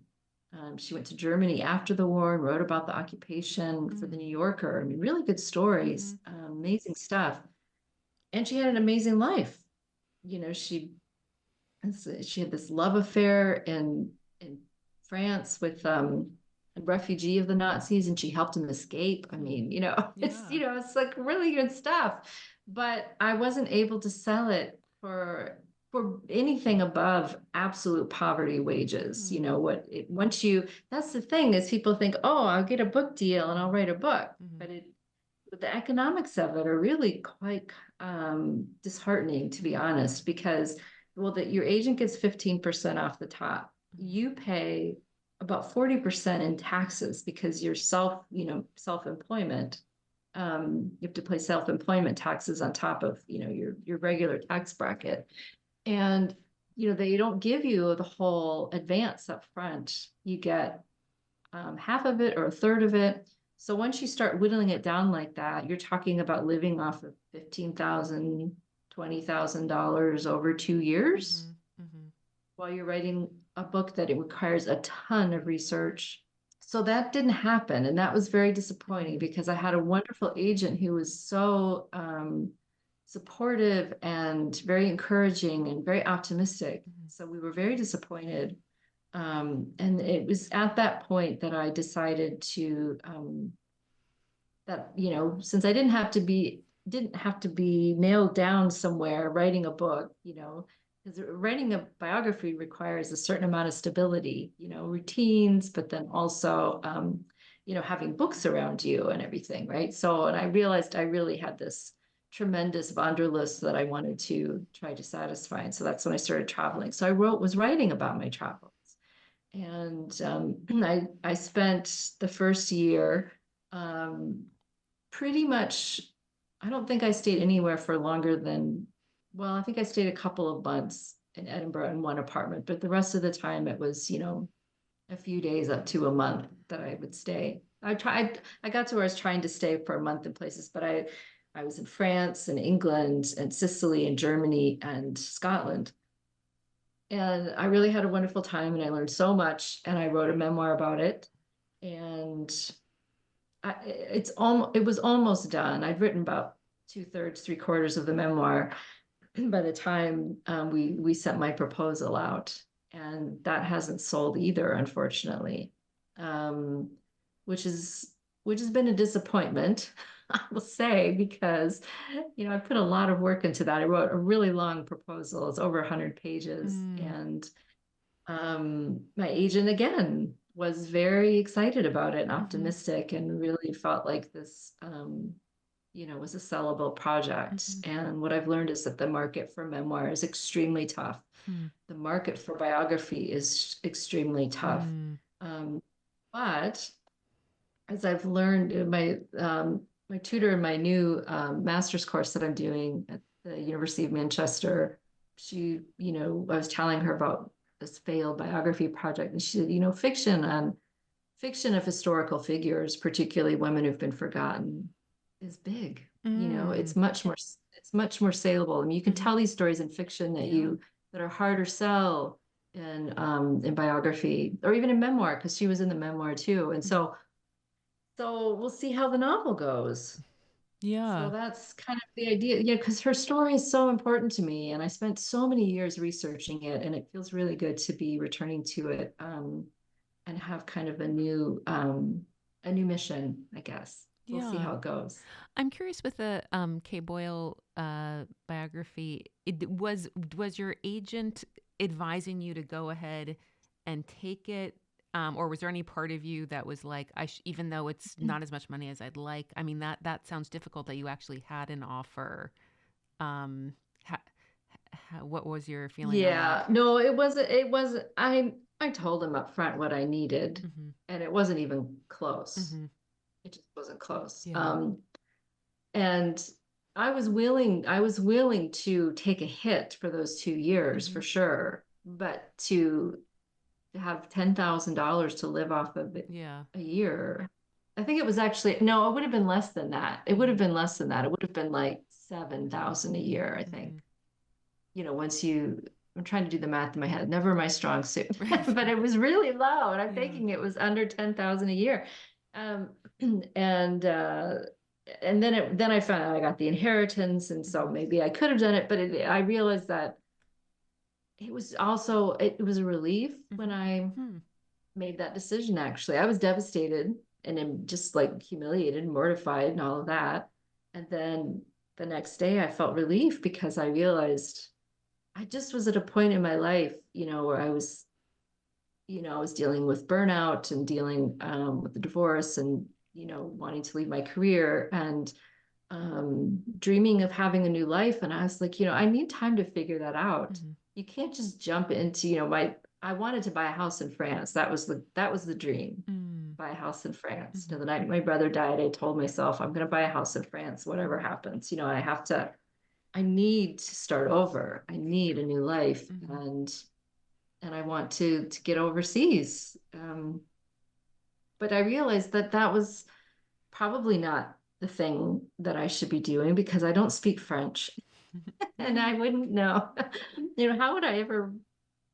she went to Germany after the war and wrote about the occupation for the New Yorker. I mean, really good stories, amazing stuff. And she had an amazing life. She had this love affair in France with a refugee of the Nazis, and she helped him escape. I mean, it's like really good stuff. But I wasn't able to sell it for anything above absolute poverty wages. That's the thing, is people think, oh, I'll get a book deal and I'll write a book. But the economics of it are really quite disheartening, to be honest, because your agent gets 15% off the top. You pay about 40% in taxes because you're self-employment. You have to pay self-employment taxes on top of your regular tax bracket. And they don't give you the whole advance up front. You get half of it or a third of it. So once you start whittling it down like that, you're talking about living off of $15,000, $20,000 over 2 years while you're writing a book that it requires a ton of research. So that didn't happen. And that was very disappointing, because I had a wonderful agent who was so supportive and very encouraging and very optimistic. So we were very disappointed. And it was at that point that I decided to since I didn't have to be nailed down somewhere writing a book, because writing a biography requires a certain amount of stability, routines, but then also having books around you and everything, right? So, and I realized I really had this tremendous wanderlust that I wanted to try to satisfy. And so that's when I started traveling. So I was writing about my travels. And I spent the first year pretty much, I don't think I stayed anywhere for longer than, I think I stayed a couple of months in Edinburgh in one apartment, but the rest of the time it was, a few days up to a month that I would stay. I got to where I was trying to stay for a month in places, but I was in France and England and Sicily and Germany and Scotland. And I really had a wonderful time, and I learned so much, and I wrote a memoir about it. And it was almost done. I'd written about 2/3, 3/4 of the memoir by the time we sent my proposal out. and that hasn't sold either, unfortunately. Um, which is which has been a disappointment, I will say, because I put a lot of work into that. I wrote a really long proposal. It's over 100 pages,
Mm,
and my agent again was very excited about it and
mm-hmm,
optimistic, and really felt like this was a sellable project.
mm-hmm,
And what I've learned is that the market for memoir is extremely tough. The market for biography is extremely tough.
mm,
Um, but as I've learned, my tutor in my new master's course that I'm doing at the University of Manchester, I was telling her about this failed biography project, and she said, fiction of historical figures, particularly women who've been forgotten, is big.
mm,
It's much more saleable. I mean, you can
mm-hmm.
tell these stories in fiction
Yeah.
that are harder sell in biography, or even in memoir, because she was in the memoir too. And
Mhm.
so we'll see how the novel goes. So
Yeah.
that's kind of the idea. Yeah, because her story is so important to me, and I spent so many years researching it, and it feels really good to be returning to it, and have kind of a new mission, I guess. We'll see
Yeah.
how it goes.
I'm curious with the Kay Boyle biography. Was your agent advising you to go ahead and take it, or was there any part of you that was like, even though it's not as much money as I'd like? I mean, that sounds difficult that you actually had an offer. Um, ha, what was your feeling on that?
Yeah, no, it wasn't. I told him up front what I needed,
Mm-hmm.
and it wasn't even close.
Mm-hmm.
It just wasn't close.
Yeah.
And I was willing to take a hit for those 2 years
Mm-hmm.
for sure, but to have $10,000 to live off of it
Yeah.
a year. I think it was actually, no, it would have been less than that. It would
Mm-hmm.
have been less than that. It would have been like 7,000 a year, I
Mm-hmm.
think. I'm trying to do the math in my head, never my strong suit,
Right.
but it was really low. And I'm
Yeah.
thinking it was under 10,000 a year. Um, and, uh, and then I found out I got the inheritance. And so
Mm-hmm.
maybe I could have done it, but I realized that it was a relief when I
Mm-hmm.
made that decision. Actually, I was devastated and I'm just like humiliated, mortified, and all of that. And then the next day, I felt relief because I realized I just was at a point in my life, where I was dealing with burnout and dealing with the divorce, and wanting to leave my career, and dreaming of having a new life. And I was like, I need time to figure that out.
Mm-hmm.
You can't just jump into, I wanted to buy a house in France. That was the dream.
Mm-hmm.
Buy a house in France.
Mm-hmm.
The night my brother died, I told myself, I'm going to buy a house in France, whatever happens. I need to start over. I need a new life,
Mm-hmm.
and I want to get overseas. But I realized that that was probably not the thing that I should be doing because I don't speak French, and I wouldn't know. How would I ever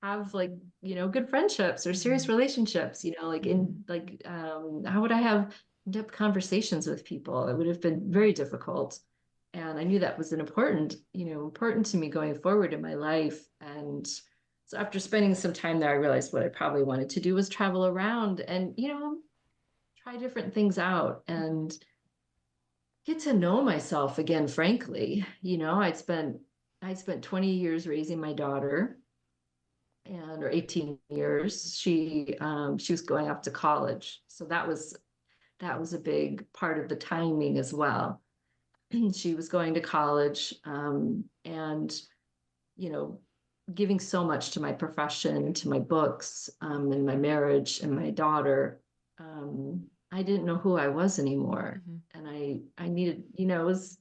have, like, good friendships or
Mm-hmm.
serious relationships?
Mm-hmm.
How would I have in-depth conversations with people? It would have been very difficult. And I knew that was important to me going forward in my life. And so after spending some time there, I realized what I probably wanted to do was travel around and, try different things out and get to know myself again, frankly. I'd spent 20 years raising my daughter, or 18 years. She was going off to college. So that was a big part of the timing as well. She was going to college, and you know giving so much to my profession, to my books, and my marriage and my daughter. I didn't know who I was anymore,
Mm-hmm.
and I needed, it was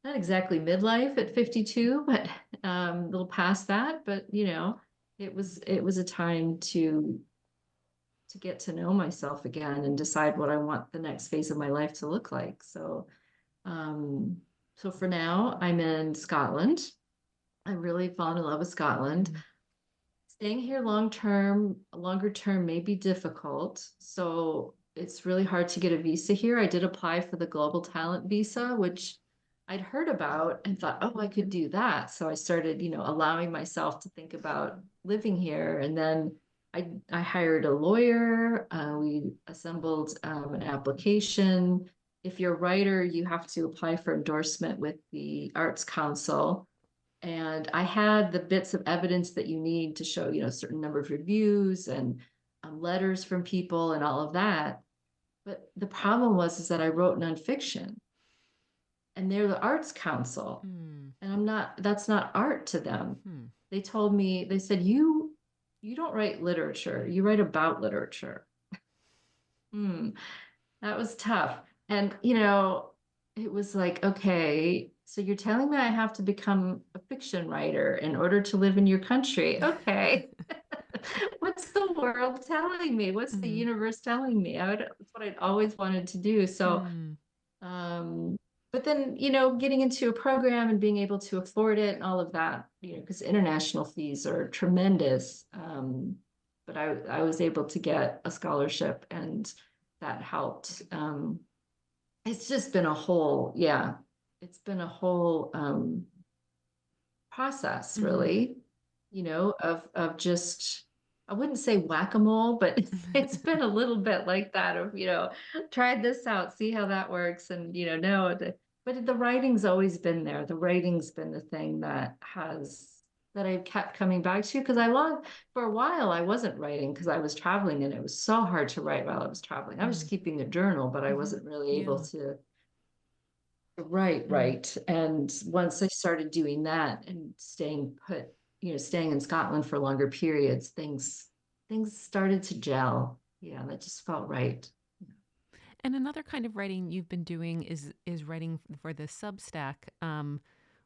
not exactly midlife at 52, but a little past that. But it was a time to get to know myself again and decide what I want the next phase of my life to look like. Um, so for now, I'm in Scotland. I really fallen in love with Scotland.
Mm-hmm.
Staying here longer term may be difficult. So it's really hard to get a visa here. I did apply for the global talent visa, which I'd heard about and thought, oh, I could do that. So I started, allowing myself to think about living here. And then I hired a lawyer. We assembled an application. If you're a writer, you have to apply for endorsement with the Arts Council. And I had the bits of evidence that you need to show, a certain number of reviews and letters from people and all of that. But the problem was is that I wrote nonfiction, and they're the Arts Council,
Hmm.
and that's not art to them.
Hmm.
They told me, they said, you don't write literature, you write about literature. Hmm, that was tough. And, it was like, okay, so you're telling me I have to become a fiction writer in order to live in your country. Okay. What's the world telling me? What's the
Hmm.
universe telling me? That's what I'd always wanted to do. So,
Hmm.
um, but then, getting into a program and being able to afford it and all of that, because international fees are tremendous. But I was able to get a scholarship, and that helped. It's just been a whole, yeah, it's been a whole process,
Mhm.
really, of just, I wouldn't say whack-a-mole, but it's been a little bit like that of, tried this out, see how that works. And, no, but the writing's always been there. The writing's been the thing that I've kept coming back to, because for a while, I wasn't writing because I was traveling, and it was so hard to write while I was traveling. I was
Mm.
just keeping a journal, but I
Mhm.
wasn't really able
Yeah.
to. Right,
Mm.
right. And once I started doing that and staying in Scotland for longer periods, things started to gel. Yeah, that just felt right.
And another kind of writing you've been doing is writing for the Substack,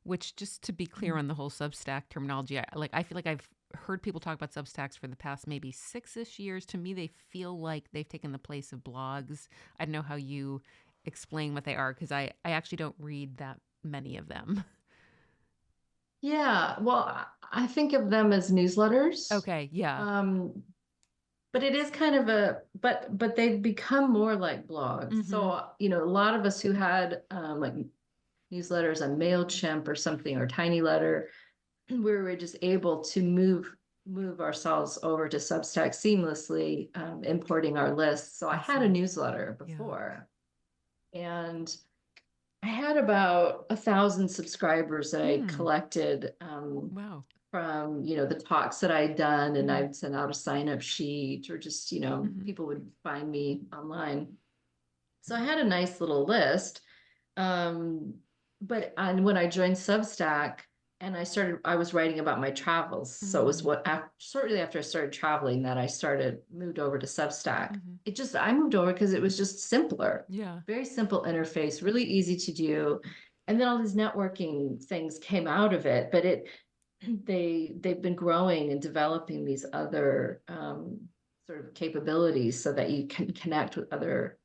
which, just to be clear on the whole Substack terminology, I feel like I've heard people talk about Substacks for the past maybe 6-ish years. To me, they feel like they've taken the place of blogs. I don't know how you explain what they are, because I actually don't read that many of them.
Yeah, well, I think of them as newsletters.
Okay, yeah.
Um, but it is kind of but they've become more like blogs.
Mm-hmm.
So, a lot of us who had like newsletters on MailChimp or something, or Tiny Letter, we were just able to move ourselves over to Substack seamlessly, importing our lists. So I
I
had a
see.
newsletter
Yeah.
before, and I had about 1,000 subscribers that I
Hmm.
collected,
Wow.
from the talks that I'd done, and
Mm-hmm.
I'd send out a sign up sheet, or just
Mm-hmm.
people would find me online. So I had a nice little list. Um, but and when I joined Substack, and I was writing about my travels. So it was
Mm.
shortly after I started traveling that I moved over to Substack.
Mm-hmm.
I moved over because it was just simpler,
Yeah.
very simple interface, really easy to do. And then all these networking things came out of it, but they've been growing and developing these other sort of capabilities so that you can connect with other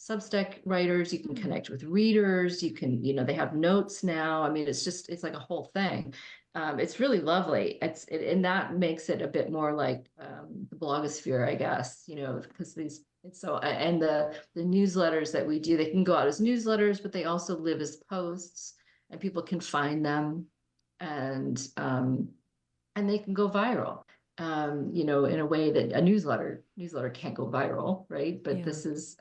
Substack writers, you can
Hmm.
connect with readers, they have notes now. I mean, it's like a whole thing. It's really lovely. And that makes it a bit more like the blogosphere, I guess, because and the newsletters that we do, they can go out as newsletters, but they also live as posts, and people can find them, and and they can go viral, in a way that a newsletter can't go viral, right? But
Yeah.
this is,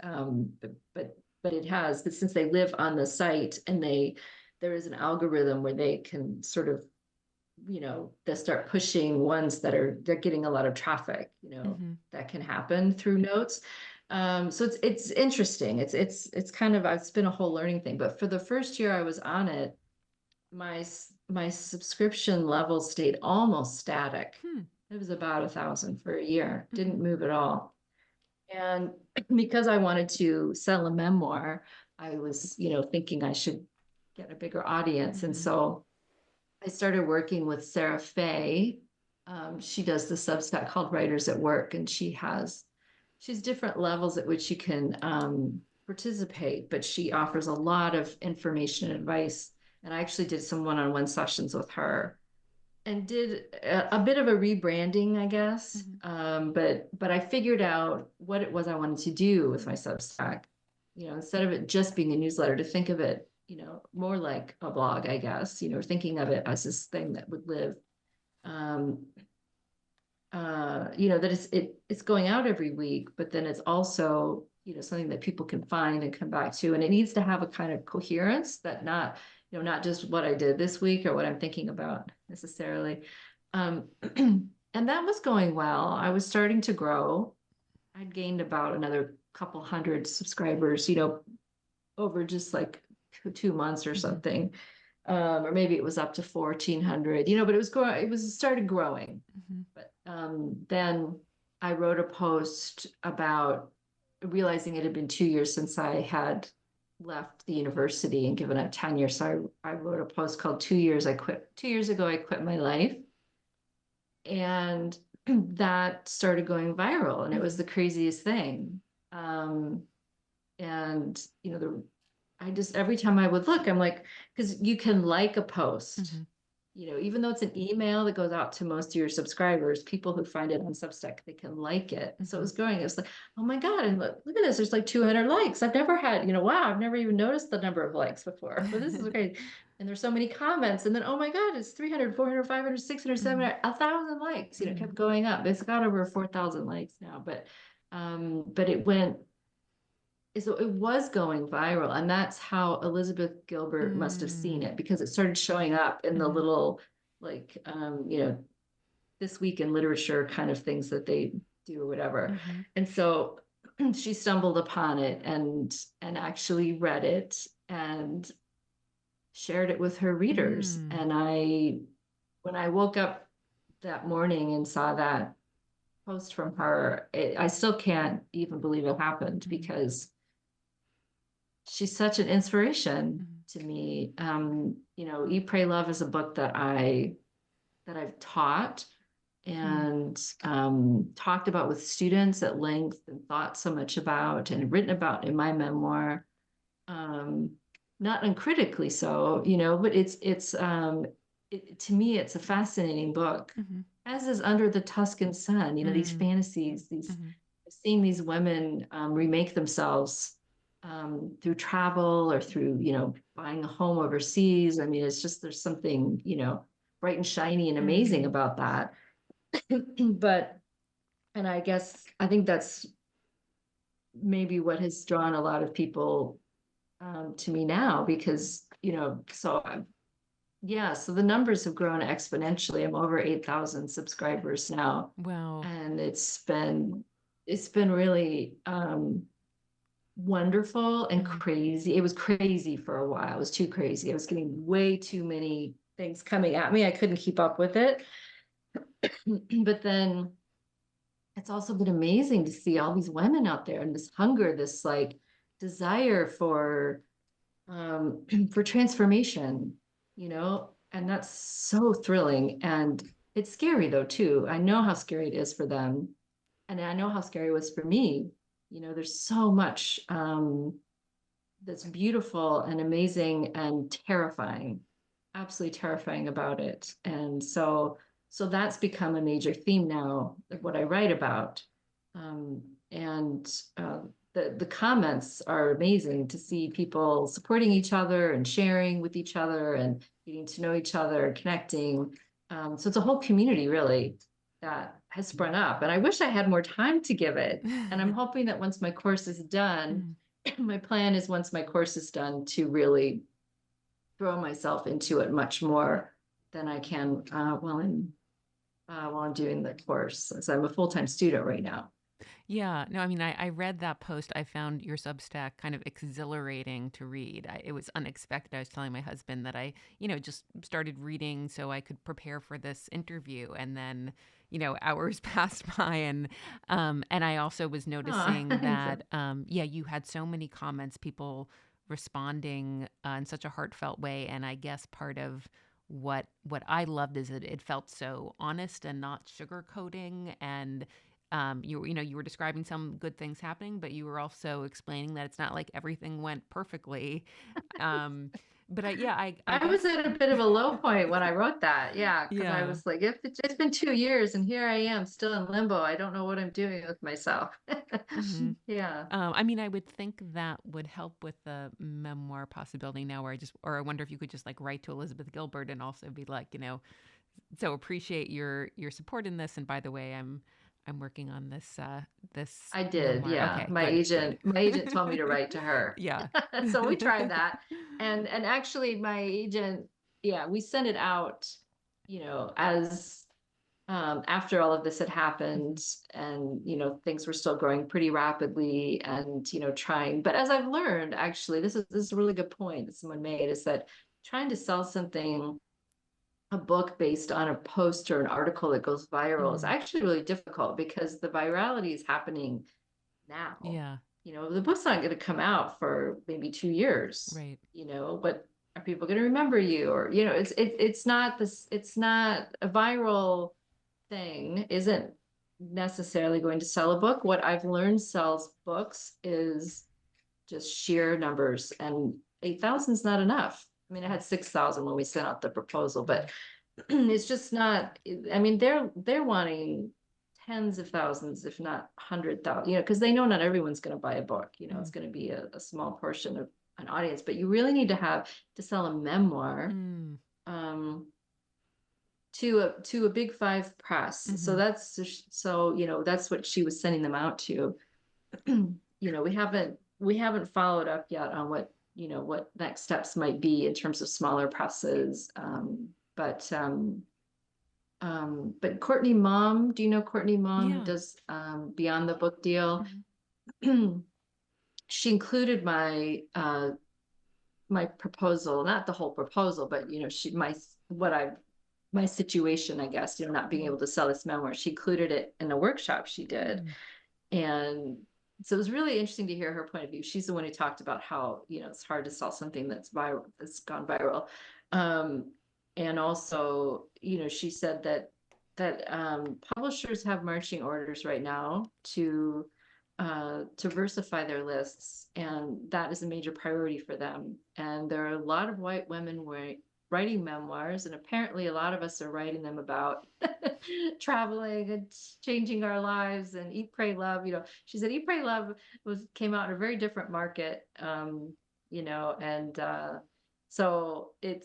but it has, but since they live on the site, and there is an algorithm where they can sort of, they start pushing ones they're getting a lot of traffic,
Mm-hmm.
that can happen through notes. So it's interesting. It's kind of, it's been a whole learning thing. But for the first year I was on it, my subscription level stayed almost static.
Hmm.
It was about 1,000 for a year,
Mm-hmm.
didn't move at all. And because I wanted to sell a memoir, I was, thinking I should get a bigger audience. And
Mm-hmm.
so I started working with Sarah Fay. She does the Substack called Writers at Work, and she's different levels at which you can participate, but she offers a lot of information and advice. And I actually did some one-on-one sessions with her, and did a bit of a rebranding, I guess.
Mm-hmm.
But I figured out what it was I wanted to do with my Substack. Instead of it just being a newsletter, to think of it more like a blog, I guess, thinking of it as this thing that would live. Um, that it's going out every week, but then it's also, something that people can find and come back to. And it needs to have a kind of coherence that not just what I did this week or what I'm thinking about necessarily. Um, and that was going well. I was starting to grow. I'd gained about another couple hundred subscribers, over just like 2 months or something. Or maybe it was up to 1,400, but it started growing. But then I wrote a post about realizing it had been 2 years since I had left the university and given up tenure. So I wrote a post called 2 years I quit. 2 years ago, I quit my life. And that started going viral, and it was the craziest thing. And I just, every time I would look, I'm like, because you can like a post, even though it's an email that goes out to most of your subscribers, people who find it on Substack, they can like it. So it was growing. It was like, oh my God, and look at this. There's like 200 likes. I've never had, wow, I've never even noticed the number of likes before. But this is great. And there's so many comments. And then, oh my God, it's 300, 400, 500, 600, 700, 1,000 likes. It kept going up. It's got over 4,000 likes now. But it went, so it was going viral, and that's how Elizabeth Gilbert must have seen it, because it started showing up in the little, like, this week in literature kind of things that they do or whatever. And so she stumbled upon it and actually read it and shared it with her readers. And when I woke up that morning and saw that post from her, I still can't even believe it happened, because she's such an inspiration to me. Eat, Pray, Love is a book that I've taught and talked about with students at length, and thought so much about and written about in my memoir. Not uncritically so, but to me, it's a fascinating book, as is Under the Tuscan Sun, these fantasies, seeing these women remake themselves through travel or through, buying a home overseas. I mean, it's just, there's something, bright and shiny and amazing about that. But, and I think that's maybe what has drawn a lot of people to me now, because, so so the numbers have grown exponentially. I'm over 8,000 subscribers now.
Wow.
And it's been really wonderful and crazy. It was crazy for a while. It was too crazy. I was getting way too many things coming at me. I couldn't keep up with it. But then it's also been amazing to see all these women out there, and this hunger, this like desire for transformation, and that's so thrilling. And it's scary though too. I know how scary it is for them, and I know how scary it was for me. There's so much that's beautiful and amazing and terrifying, absolutely terrifying about it. And so that's become a major theme now of what I write about. And the comments are amazing, to see people supporting each other and sharing with each other and getting to know each other, connecting. So it's a whole community really that has sprung up, and I wish I had more time to give it. And I'm hoping that once my course is done, my plan is, once my course is done, to really throw myself into it much more than I can while I'm doing the course, as I'm a full-time student right now.
Yeah, no, I mean, I read that post. I found your Substack kind of exhilarating to read. It was unexpected. I was telling my husband that I, just started reading so I could prepare for this interview, and then, hours passed by, and I also was noticing that, you had so many comments, people responding in such a heartfelt way, and I guess part of what I loved is that it felt so honest and not sugarcoating. And you were describing some good things happening, but you were also explaining that it's not like everything went perfectly. But I
I was
guess,
at a bit of a low point when I wrote that. Yeah, because I
yeah.
was like, if it's been 2 years and here I am still in limbo. I don't know what I'm doing with myself.
Hmm.
Yeah.
I mean, I would think that would help with the memoir possibility now, where or I wonder if you could just like write to Elizabeth Gilbert and also be like, so appreciate your support in this. And by the way, I'm working on this
I did,
memoir.
yeah.
Okay, good, good.
My agent told me to write to her.
Yeah.
So we tried that. And actually my agent, yeah, we sent it out, as after all of this had happened
Mhm.
and, things were still growing pretty rapidly and, trying. But as I've learned, actually, this is a really good point that someone made is that trying to sell something a book based on a post or an article that goes viral is
Mhm.
actually really difficult because the virality is happening now.
Yeah.
The book's not going to come out for maybe 2 years,
Right.
but are people going to remember you? Or, it's not this, it's not a viral thing, isn't necessarily going to sell a book. What I've learned sells books is just sheer numbers, and 8,000 is not enough. I mean, I had 6,000 when we sent out the proposal, but it's just not. I mean, they're wanting tens of thousands, if not 100,000. Because they know not everyone's going to buy a book. It's
Mhm.
going to be a small portion of an audience, but you really need to have to sell a memoir
Mm.
um, to a big five press. So
Mhm.
that's what she was sending them out to. We haven't followed up yet on what next steps might be in terms of smaller presses. But Courtney Mom, do you know Courtney Mom, who
Yeah.
does Beyond the Book Deal?
Mhm.
She included my proposal, not the whole proposal, but she my situation, I guess, not being
Mhm.
able to sell this memoir. She included it in a workshop she did.
Mm.
And so it was really interesting to hear her point of view. She's the one who talked about how, it's hard to sell something that's gone viral. Um, and also, she said that publishers have marching orders right now to diversify their lists, and that is a major priority for them. And there are a lot of white women writing memoirs, and apparently a lot of us are writing them about traveling and changing our lives and Eat, Pray, Love. She said Eat, Pray, Love came out in a very different market. And so it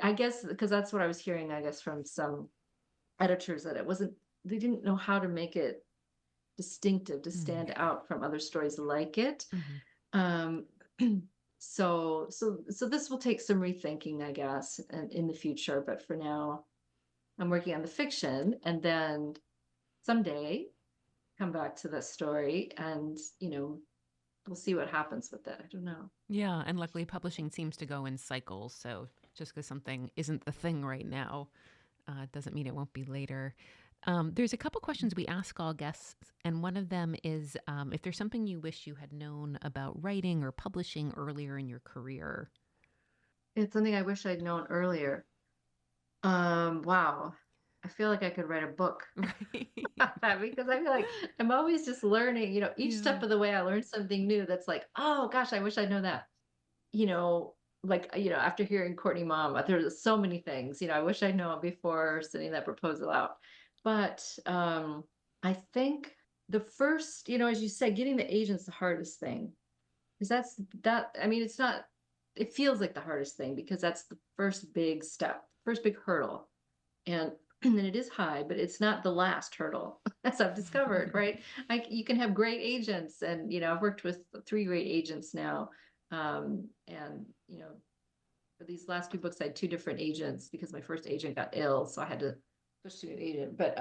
I guess because that's what I was hearing, I guess, from some editors, that they didn't know how to make it distinctive to
Mm.
stand out from other stories like it.
Mhm.
Um, so this will take some rethinking, I guess, in the future. But for now, I'm working on the fiction, and then someday come back to the story, and we'll see what happens with it. I don't know.
Yeah, and luckily publishing seems to go in cycles, so just because something isn't the thing right now doesn't mean it won't be later. There's a couple questions we ask all guests, and one of them is if there's something you wish you had known about writing or publishing earlier in your career.
It's something I wish I'd known earlier. Wow. I feel like I could write a book
Right.
about that, because I feel like I'm always just learning, each
Yeah.
step of the way I learn something new that's like, oh gosh, I wish I'd known that. you know, after hearing Courtney Mom, there's so many things, I wish I'd known before sending that proposal out. But I think the first, as you said, getting the agent's the hardest thing. Because I mean, it feels like the hardest thing because that's the first big step, first big hurdle. And and it is high, but it's not the last hurdle, as I've discovered, right? You can have great agents, and I've worked with 3 great agents now, and for these last 2 books, I had 2 different agents because my first agent got ill, so I had to switch to an agent. But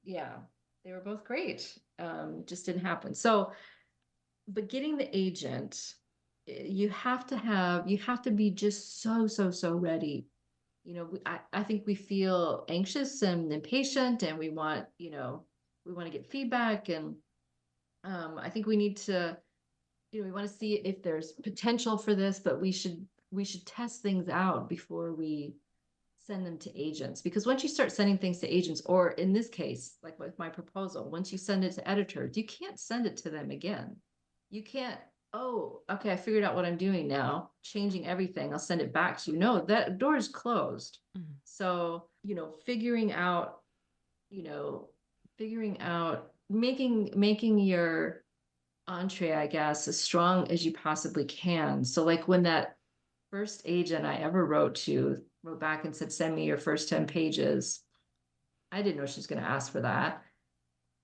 yeah, they were both great. Just didn't happen. So, but getting the agent, you have to be just so ready. I think we feel anxious and impatient, and we want to get feedback, and I think we need to, we want to see if there's potential for this, but we should test things out before we send them to agents. Because once you start sending things to agents, or in this case, like with my proposal, once you send it to editors, you can't send it to them again. You can't oh, okay, I figured out what I'm doing now, changing everything. I'll send it back to you. No, that door is closed.
Mm-hmm.
So, you know, figuring out, making your entree, I guess, as strong as you possibly can. So like when that first agent I ever wrote back and said, send me your first 10 pages. I didn't know she was going to ask for that,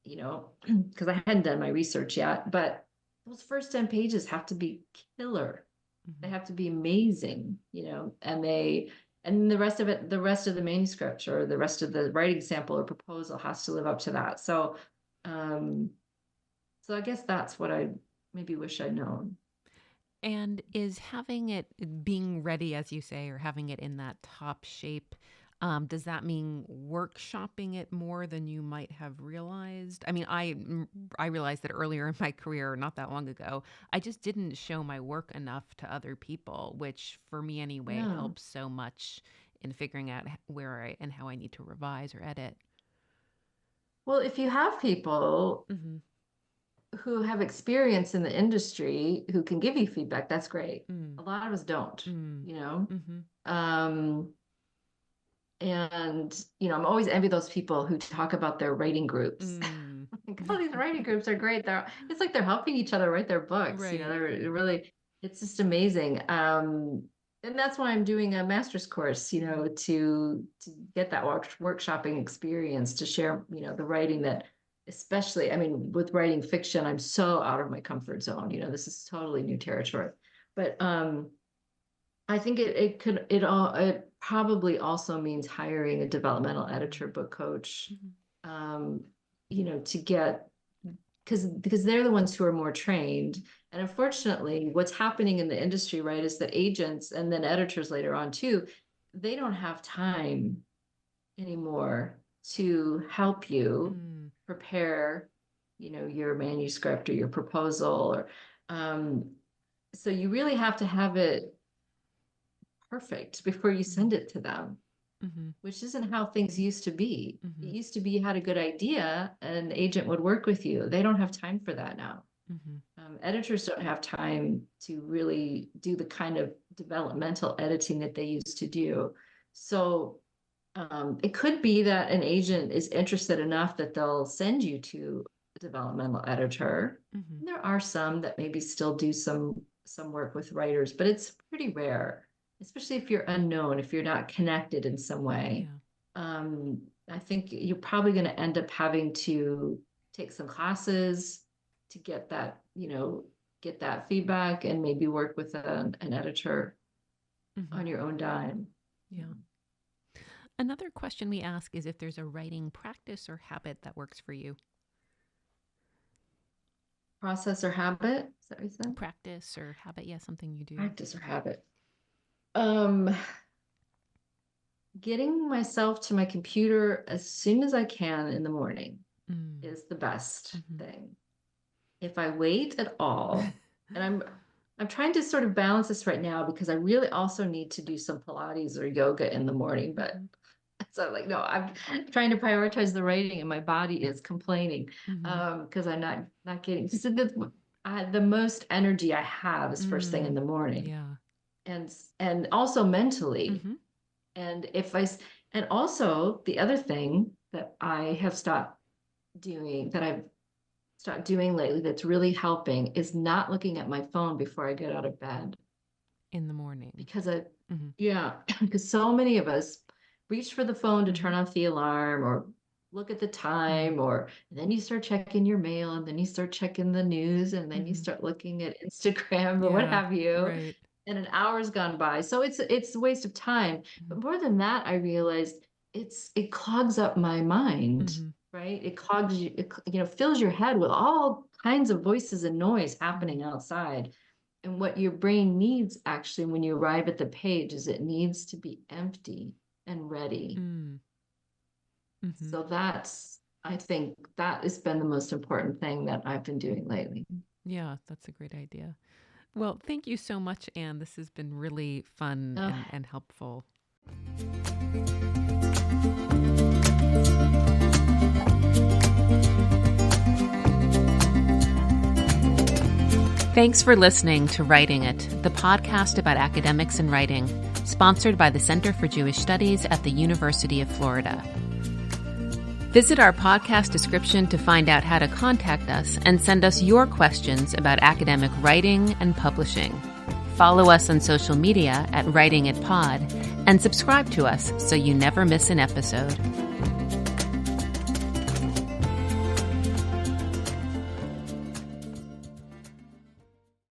because I hadn't done my research yet. But those first 10 pages have to be killer. They have to be amazing, and the rest of the manuscript or the rest of the writing sample or proposal has to live up to that. So I guess that's what I maybe wish I'd known.
And is having it being ready, as you say, or having it in that top shape, does that mean workshopping it more than you might have realized? I mean, I realized that earlier in my career, not that long ago, I just didn't show my work enough to other people, which for me anyway
Yeah.
helps so much in figuring out where I and how I need to revise or edit.
Well, if you have people
Mm-hmm.
who have experience in the industry who can give you feedback, that's great.
Mm.
A lot of us don't,
Mm.
you know.
Mm-hmm.
Um, and I'm always envy those people who talk about their writing groups.
Mm.
Like, oh, these writing groups are great. It's like they're helping each other write their books.
Right.
They're really, it's just amazing. And that's why I'm doing a master's course, to get that workshopping experience, to share, the writing that, especially, I mean, with writing fiction, I'm so out of my comfort zone. This is totally new territory. But I think it probably also means hiring a developmental editor, book coach,
Mm-hmm.
to get, because they're the ones who are more trained. And unfortunately, what's happening in the industry, right, is that agents and then editors later on too, they don't have time anymore to help you prepare, your manuscript or your proposal, or so you really have to have it perfect before you send it to them.
Mm-hmm.
Which isn't how things used to be.
Mm-hmm.
It used to be you had a good idea, an agent would work with you. They don't have time for that now.
Mm-hmm.
Editors don't have time to really do the kind of developmental editing that they used to do. So it could be that an agent is interested enough that they'll send you to a developmental editor.
Mm-hmm.
There are some that maybe still do some work with writers, but it's pretty rare, especially if you're unknown, if you're not connected in some way.
Yeah.
I think you're probably going to end up having to take some classes to get that, feedback, and maybe work with an editor on your own dime.
Yeah. Another question we ask is if there's a writing practice or habit that works for you.
Process or habit? Is that what you said?
Practice or habit, yeah, something you do.
Practice or habit. Getting myself to my computer as soon as I can in the morning is the best thing. If I wait at all, and I'm trying to sort of balance this right now because I really also need to do some Pilates or yoga in the morning, but so like, no, I'm trying to prioritize the writing and my body is complaining because I'm not getting the most energy I have is first thing in the morning.
Yeah.
And also mentally. And and also the other thing that I have stopped doing, that I've stopped doing lately that's really helping, is not looking at my phone before I get out of bed.
In the morning.
Because because so many of us reach for the phone to turn off the alarm or look at the time, and then you start checking your mail, and then you start checking the news, and then you start looking at Instagram or what have you.
Right.
And an hour's gone by. So it's a waste of time. But more than that, I realized it clogs up my mind, right? It clogs you, fills your head with all kinds of voices and noise happening outside. And what your brain needs actually when you arrive at the page is it needs to be empty and ready. So I think that has been the most important thing that I've been doing lately.
Yeah, that's a great idea. Well, thank you so much, Anne. This has been really fun and helpful. Thanks for listening to Writing It, the podcast about academics and writing, sponsored by the Center for Jewish Studies at the University of Florida. Visit our podcast description to find out how to contact us and send us your questions about academic writing and publishing. Follow us on social media at Writing It Pod and subscribe to us so you never miss an episode.